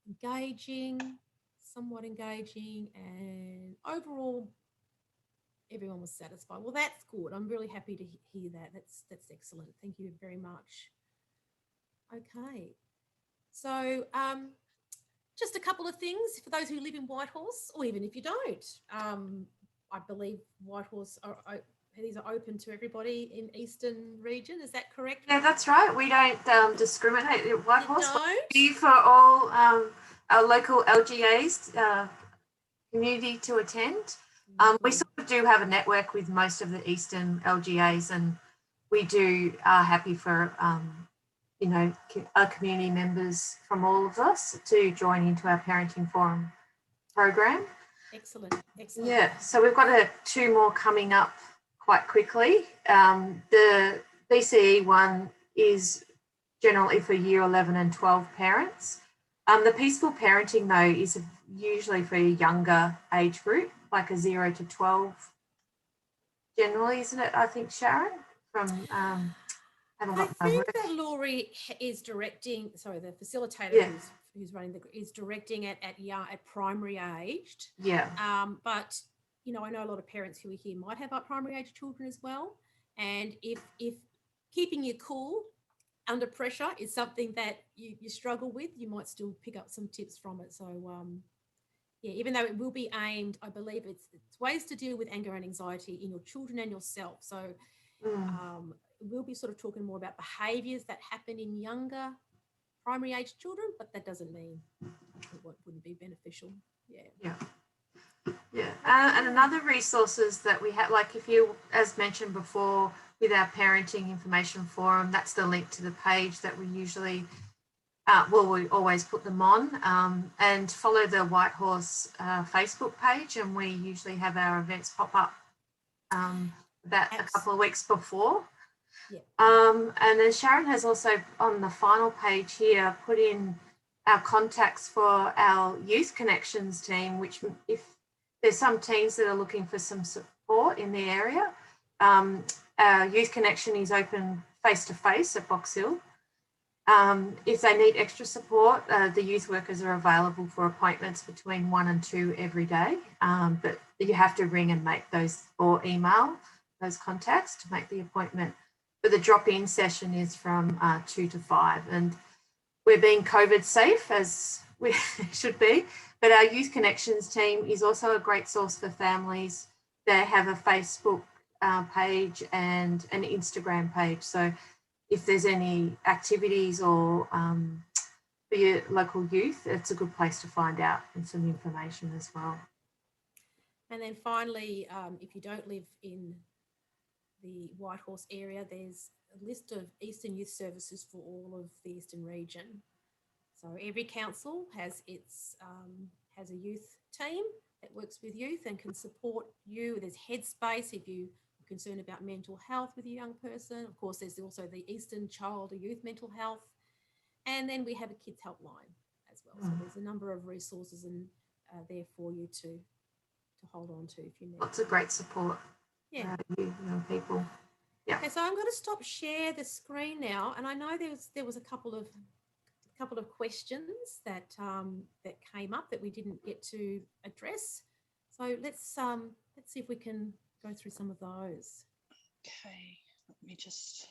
engaging, somewhat engaging, and overall everyone was satisfied. Well, that's good. I'm really happy to hear that. That's excellent. Thank you very much. Okay, so just a couple of things for those who live in Whitehorse, or even if you don't. I believe Whitehorse these are open to everybody in Eastern region. Is that correct?
Yeah, that's right. We don't discriminate at Whitehorse.
You don't?
For all our local LGAs community to attend. We sort of do have a network with most of the Eastern LGAs, and we are happy for you know, our community members from all of us to join into our Parenting Forum program.
Excellent, excellent.
Yeah, so we've got 2 more coming up quite quickly. The BCE one is generally for year 11 and 12 parents. The peaceful parenting though is usually for a younger age group, like a 0 to 12 generally, isn't it? I think, Sharon, from
I think that Laurie is directing, sorry, the facilitator who's running is directing it at primary aged.
Yeah.
But you know, I know a lot of parents who are here might have primary age children as well. And if keeping you cool under pressure is something that you struggle with, you might still pick up some tips from it. So yeah, even though it will be aimed, I believe it's ways to deal with anger and anxiety in your children and yourself. So we'll be sort of talking more about behaviours that happen in younger primary age children, but that doesn't mean it wouldn't be beneficial. Yeah.
And another resources that we have, like if you, as mentioned before, with our parenting information forum, that's the link to the page that we usually, we always put them on, and follow the Whitehorse Facebook page, and we usually have our events pop up about a couple of weeks before.
Yeah.
And then Sharon has also on the final page here put in our contacts for our Youth Connections team, which if there's some teams that are looking for some support in the area, our Youth Connection is open face-to-face at Box Hill. If they need extra support, the youth workers are available for appointments between 1 and 2 every day, but you have to ring and make those, or email those contacts to make the appointment. But the drop-in session is from 2 to 5, and we're being COVID safe, as we should be, but our Youth Connections team is also a great source for families. They have a Facebook page and an Instagram page, so if there's any activities or for your local youth, it's a good place to find out and some information as well.
And then finally, if you don't live in the Whitehorse area, there's a list of Eastern Youth Services for all of the Eastern region. So every council has its has a youth team that works with youth and can support you. There's Headspace if you are concerned about mental health with a young person. Of course, there's also the Eastern Child or Youth Mental Health. And then we have a kids helpline as well. So there's a number of resources and there for you to hold on to if you need.
Lots of great support.
Yeah,
young people. Yeah.
Okay, so I'm going to stop share the screen now, and I know there was a couple of questions that that came up that we didn't get to address. So let's see if we can go through some of those.
Okay, let me just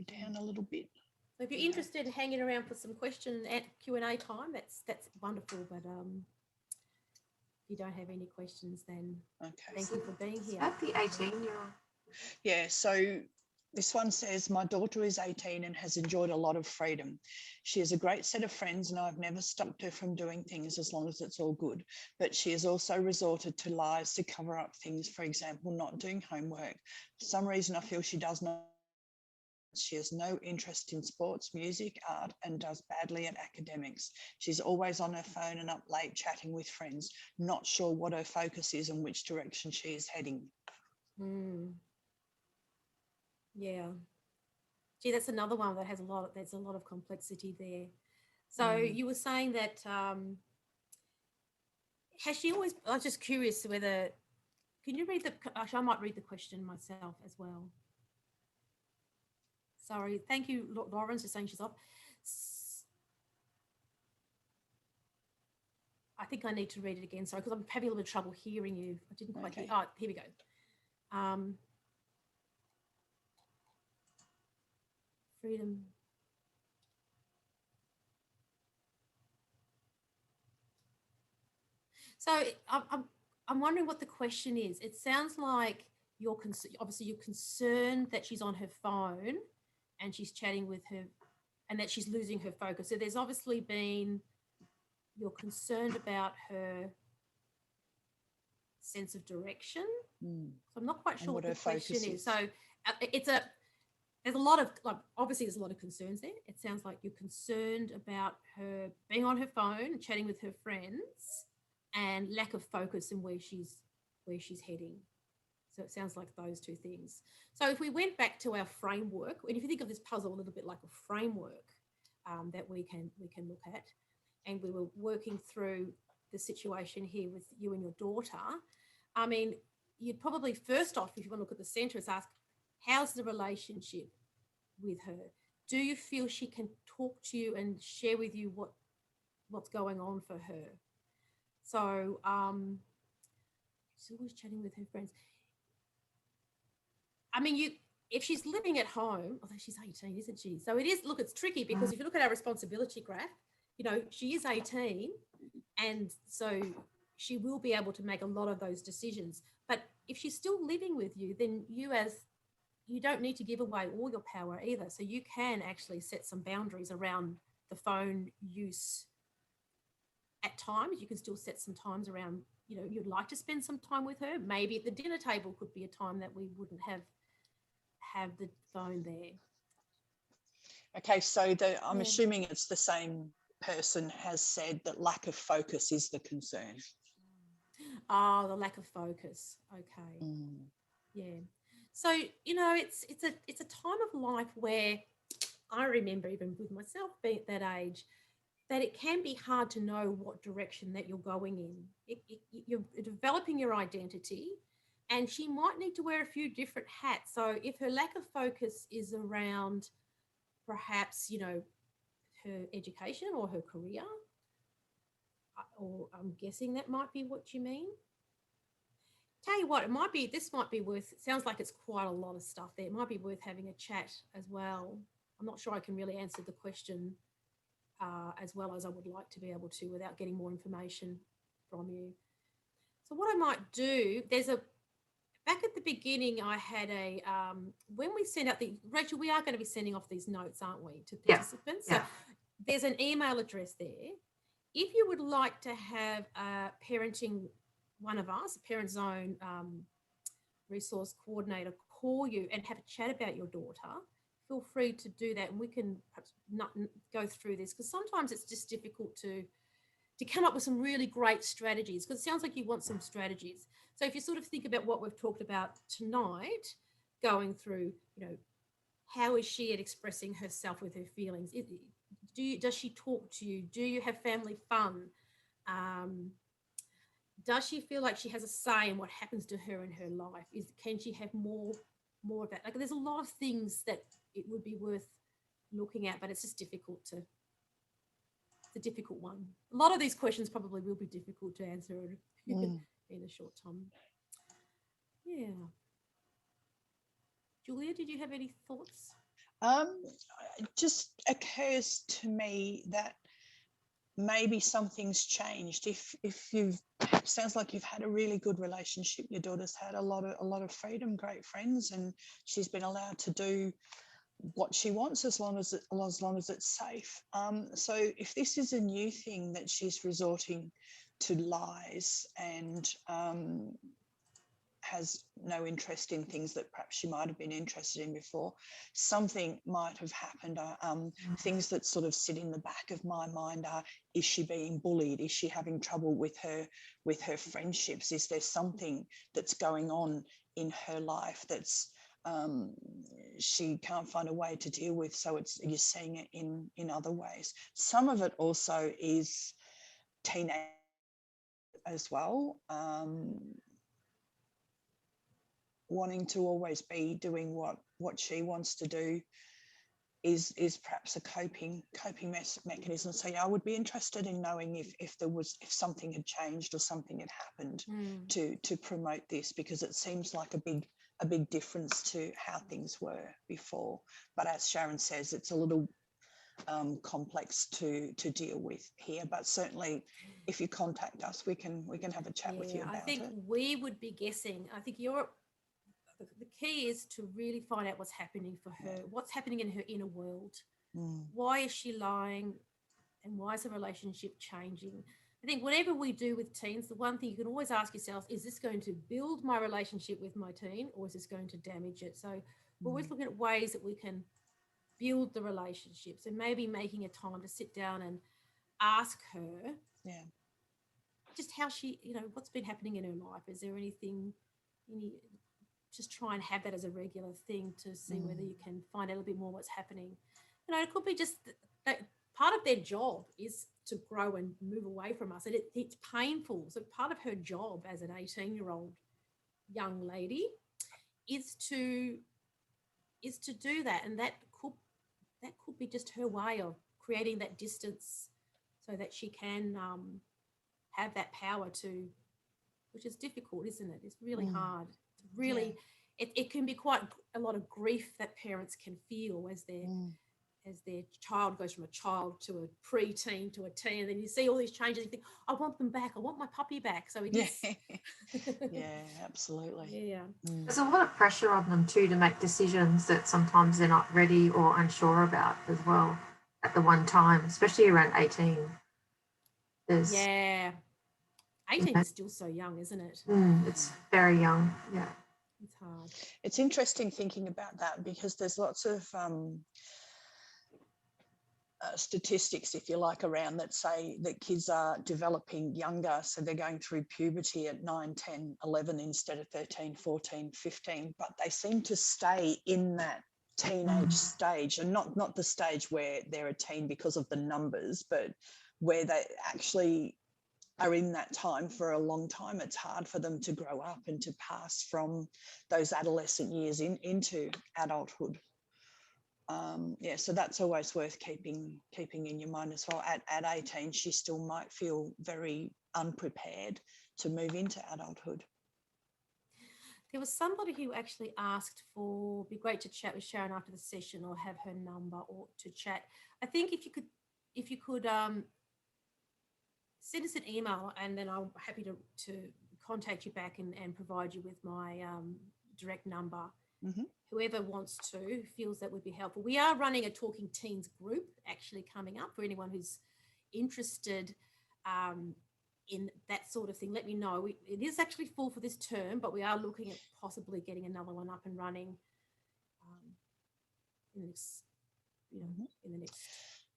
down a little bit.
So if you're interested in hanging around for some question and Q&A time, that's wonderful. But if you don't have any questions, then
Okay.
thank you for being here.
At the 18-year-old.
Yeah, so this one says, my daughter is 18 and has enjoyed a lot of freedom. She has a great set of friends and I've never stopped her from doing things as long as it's all good. But she has also resorted to lies to cover up things, for example, not doing homework. For some reason, I feel she does not. She has no interest in sports, music, art, and does badly at academics. She's always on her phone and up late chatting with friends. Not sure what her focus is and which direction she is heading.
Yeah. Gee, that's another one that has there's a lot of complexity there. So you were saying that has she always, I was just curious whether, can you read actually I might read the question myself as well. Sorry, thank you, Lauren's just saying she's off. I think I need to read it again, sorry, because I'm having a little bit of trouble hearing you. I didn't quite hear. Oh, here we go. Freedom. So I'm wondering what the question is. It sounds like obviously you're concerned that she's on her phone and she's chatting with her and that she's losing her focus. So there's obviously been, you're concerned about her sense of direction. So I'm not quite sure what the question is. So there's a lot of, obviously there's a lot of concerns there. It sounds like you're concerned about her being on her phone and chatting with her friends and lack of focus in where she's heading. So it sounds like those two things. So if we went back to our framework, and if you think of this puzzle a little bit like a framework that we can look at, and we were working through the situation here with you and your daughter, I mean, you'd probably first off, if you want to look at the centre, is ask, how's the relationship with her? Do you feel she can talk to you and share with you what's going on for her? So she's always chatting with her friends. I mean, if she's living at home, although she's 18, isn't she? So it is, look, it's tricky because if you look at our responsibility graph, you know, she is 18 and so she will be able to make a lot of those decisions. But if she's still living with you, then you don't need to give away all your power either. So you can actually set some boundaries around the phone use. At times, you can still set some times around, you know, you'd like to spend some time with her. Maybe at the dinner table could be a time that we wouldn't have the phone there.
Okay, so I'm assuming it's the same person has said that lack of focus is the concern.
Oh, the lack of focus. Okay. Yeah. So, you know, it's a time of life where I remember even with myself being at that age, that it can be hard to know what direction that you're going in. You're developing your identity and she might need to wear a few different hats. So if her lack of focus is around perhaps, you know, her education or her career, or I'm guessing that might be what you mean. Tell you what, this might be worth, it sounds like it's quite a lot of stuff there. It might be worth having a chat as well. I'm not sure I can really answer the question as well as I would like to be able to without getting more information from you. So what I might do, back at the beginning, I had when we send out Rachel, we are going to be sending off these notes, aren't we, to participants?
Yeah.
So there's an email address there. If you would like to have one of us, a ParentZone resource coordinator, call you and have a chat about your daughter, feel free to do that, and we can perhaps not go through this, because sometimes it's just difficult to come up with some really great strategies, because it sounds like you want some strategies. So if you sort of think about what we've talked about tonight, going through, you know, how is she at expressing herself with her feelings? Does she talk to you? Do you have family fun? Does she feel like she has a say in what happens to her in her life? Can she have more of that? Like, there's a lot of things that it would be worth looking at, but it's just difficult to. It's a difficult one. A lot of these questions probably will be difficult to answer in a short time. Yeah. Julia, did you have any thoughts?
It just occurs to me that maybe something's changed. If sounds like you've had a really good relationship, your daughter's had a lot of freedom, great friends, and she's been allowed to do what she wants as long as it's safe. So if this is a new thing that she's resorting to lies and has no interest in things that perhaps she might have been interested in before, something might have happened. Things that sort of sit in the back of my mind are, is she being bullied? Is she having trouble with her friendships? Is there something that's going on in her life that's she can't find a way to deal with? So you're seeing it in other ways. Some of it also is teenage as well. Wanting to always be doing what she wants to do is perhaps a coping mechanism. So yeah, I would be interested in knowing if something had changed or something had happened to promote this, because it seems like a big difference to how things were before. But as Sharon says, it's a little complex to deal with here. But certainly, if you contact us, we can have a chat with you about it.
I think we would be guessing. I think the key is to really find out what's happening for her, what's happening in her inner world. Why is she lying, and why is the relationship changing? I think whatever we do with teens, the one thing you can always ask yourself, is this going to build my relationship with my teen, or is this going to damage it? So we're always looking at ways that we can build the relationships, and maybe making a time to sit down and ask her just how she, what's been happening in her life. Is there anything, just try and have that as a regular thing to see whether you can find out a little bit more what's happening. It could be just that part of their job is to grow and move away from us, and it's painful. So part of her job as an 18-year-old young lady is to do that, and that could be just her way of creating that distance so that she can have that power to, which is difficult, isn't it? It's really hard. It's really, it can be quite a lot of grief that parents can feel as their child goes from a child to a pre-teen to a teen, and then you see all these changes. You think, I want them back. I want my puppy back. So it is.
Yeah, absolutely.
Yeah.
There's a lot of pressure on them too to make decisions that sometimes they're not ready or unsure about as well at the one time, especially around 18.
18 is still so young, isn't it?
It's very young. Yeah.
It's hard.
It's interesting thinking about that, because there's lots of statistics, if you like, around that say that kids are developing younger. So they're going through puberty at 9, 10, 11 instead of 13, 14, 15, but they seem to stay in that teenage stage, and not the stage where they're a teen because of the numbers, but where they actually are in that time for a long time. It's hard for them to grow up and to pass from those adolescent years into adulthood. Yeah, so that's always worth keeping in your mind as well. At 18, she still might feel very unprepared to move into adulthood.
There was somebody who actually asked for, it'd be great to chat with Sharon after the session or have her number or to chat. I think if you could send us an email, and then I'm happy to contact you back and provide you with my direct number.
Mm-hmm.
Whoever wants to, feels that would be helpful. We are running a Talking Teens group actually coming up for anyone who's interested in that sort of thing. Let me know. It is actually full for this term, but we are looking at possibly getting another one up and running in the next, in the next.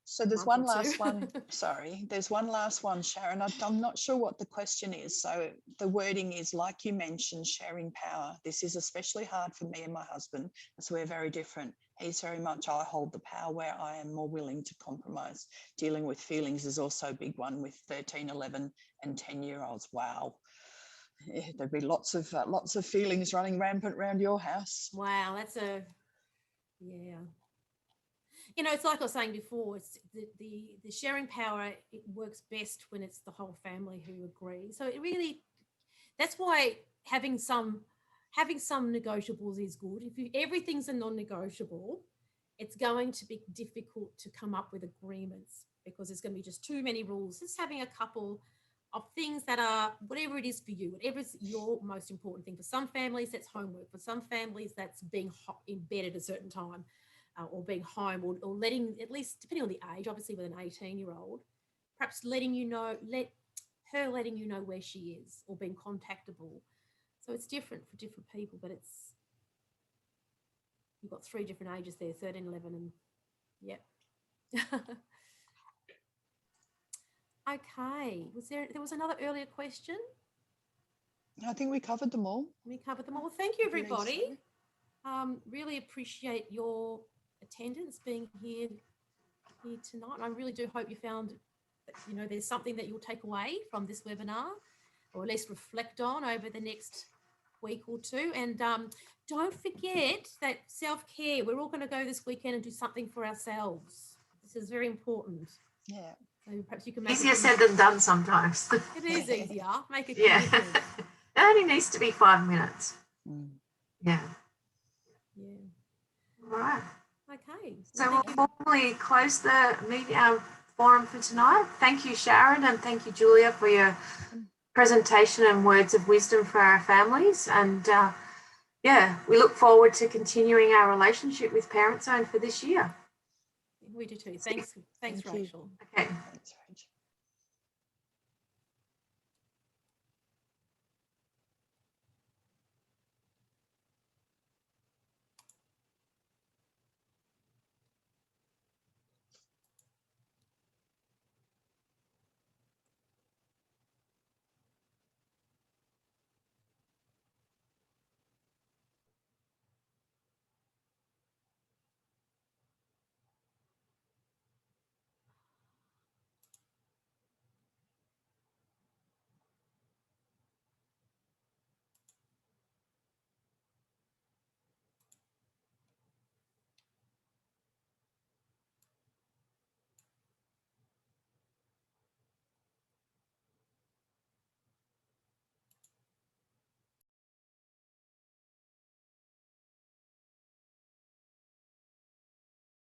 So there's
month
one
or two.
last one. Sorry, there's one last one, Sharon. I'm not sure what the question is. So the wording is, like you mentioned, sharing power. This is especially hard for me and my husband, as we're very different. He's very much, I hold the power, where I am more willing to compromise. Dealing with feelings is also a big one with 13, 11 and 10-year-olds. Wow. Yeah, there'd be lots of feelings running rampant around your house.
Wow, that's yeah. It's like I was saying before, it's the sharing power, it works best when it's the whole family who agree. So it really, that's why having some negotiables is good. If everything's a non-negotiable, it's going to be difficult to come up with agreements because there's going to be just too many rules. Just having a couple of things that are, whatever it is for you, whatever is your most important thing. For some families, that's homework. For some families, that's being in bed at a certain time. Or being home, or letting, at least depending on the age, obviously with an 18-year-old, perhaps let her letting you know where she is or being contactable. So it's different for different people, but you've got 3 different ages there, 13, 11, and yeah. Okay, there was another earlier question?
I think we covered them all.
We covered them all. Thank you, everybody.
So.
Really appreciate your attendance, being here tonight. I really do hope you found that, there's something that you'll take away from this webinar, or at least reflect on over the next week or two. And don't forget that self-care, we're all going to go this weekend and do something for ourselves. This is very important.
Yeah.
So perhaps you can make
Easier said than done sometimes.
It is easier. Make a
Yeah.
commitment.
It only needs to be 5 minutes.
Mm.
Yeah.
Yeah.
All right.
Okay.
So we'll formally close the media forum for tonight. Thank you, Sharon, and thank you, Julia, for your presentation and words of wisdom for our families. And yeah, we look forward to continuing our relationship with ParentZone for this year.
We do too. Thanks,
Thank you.
Rachel.
Okay.
Thanks, Rachel.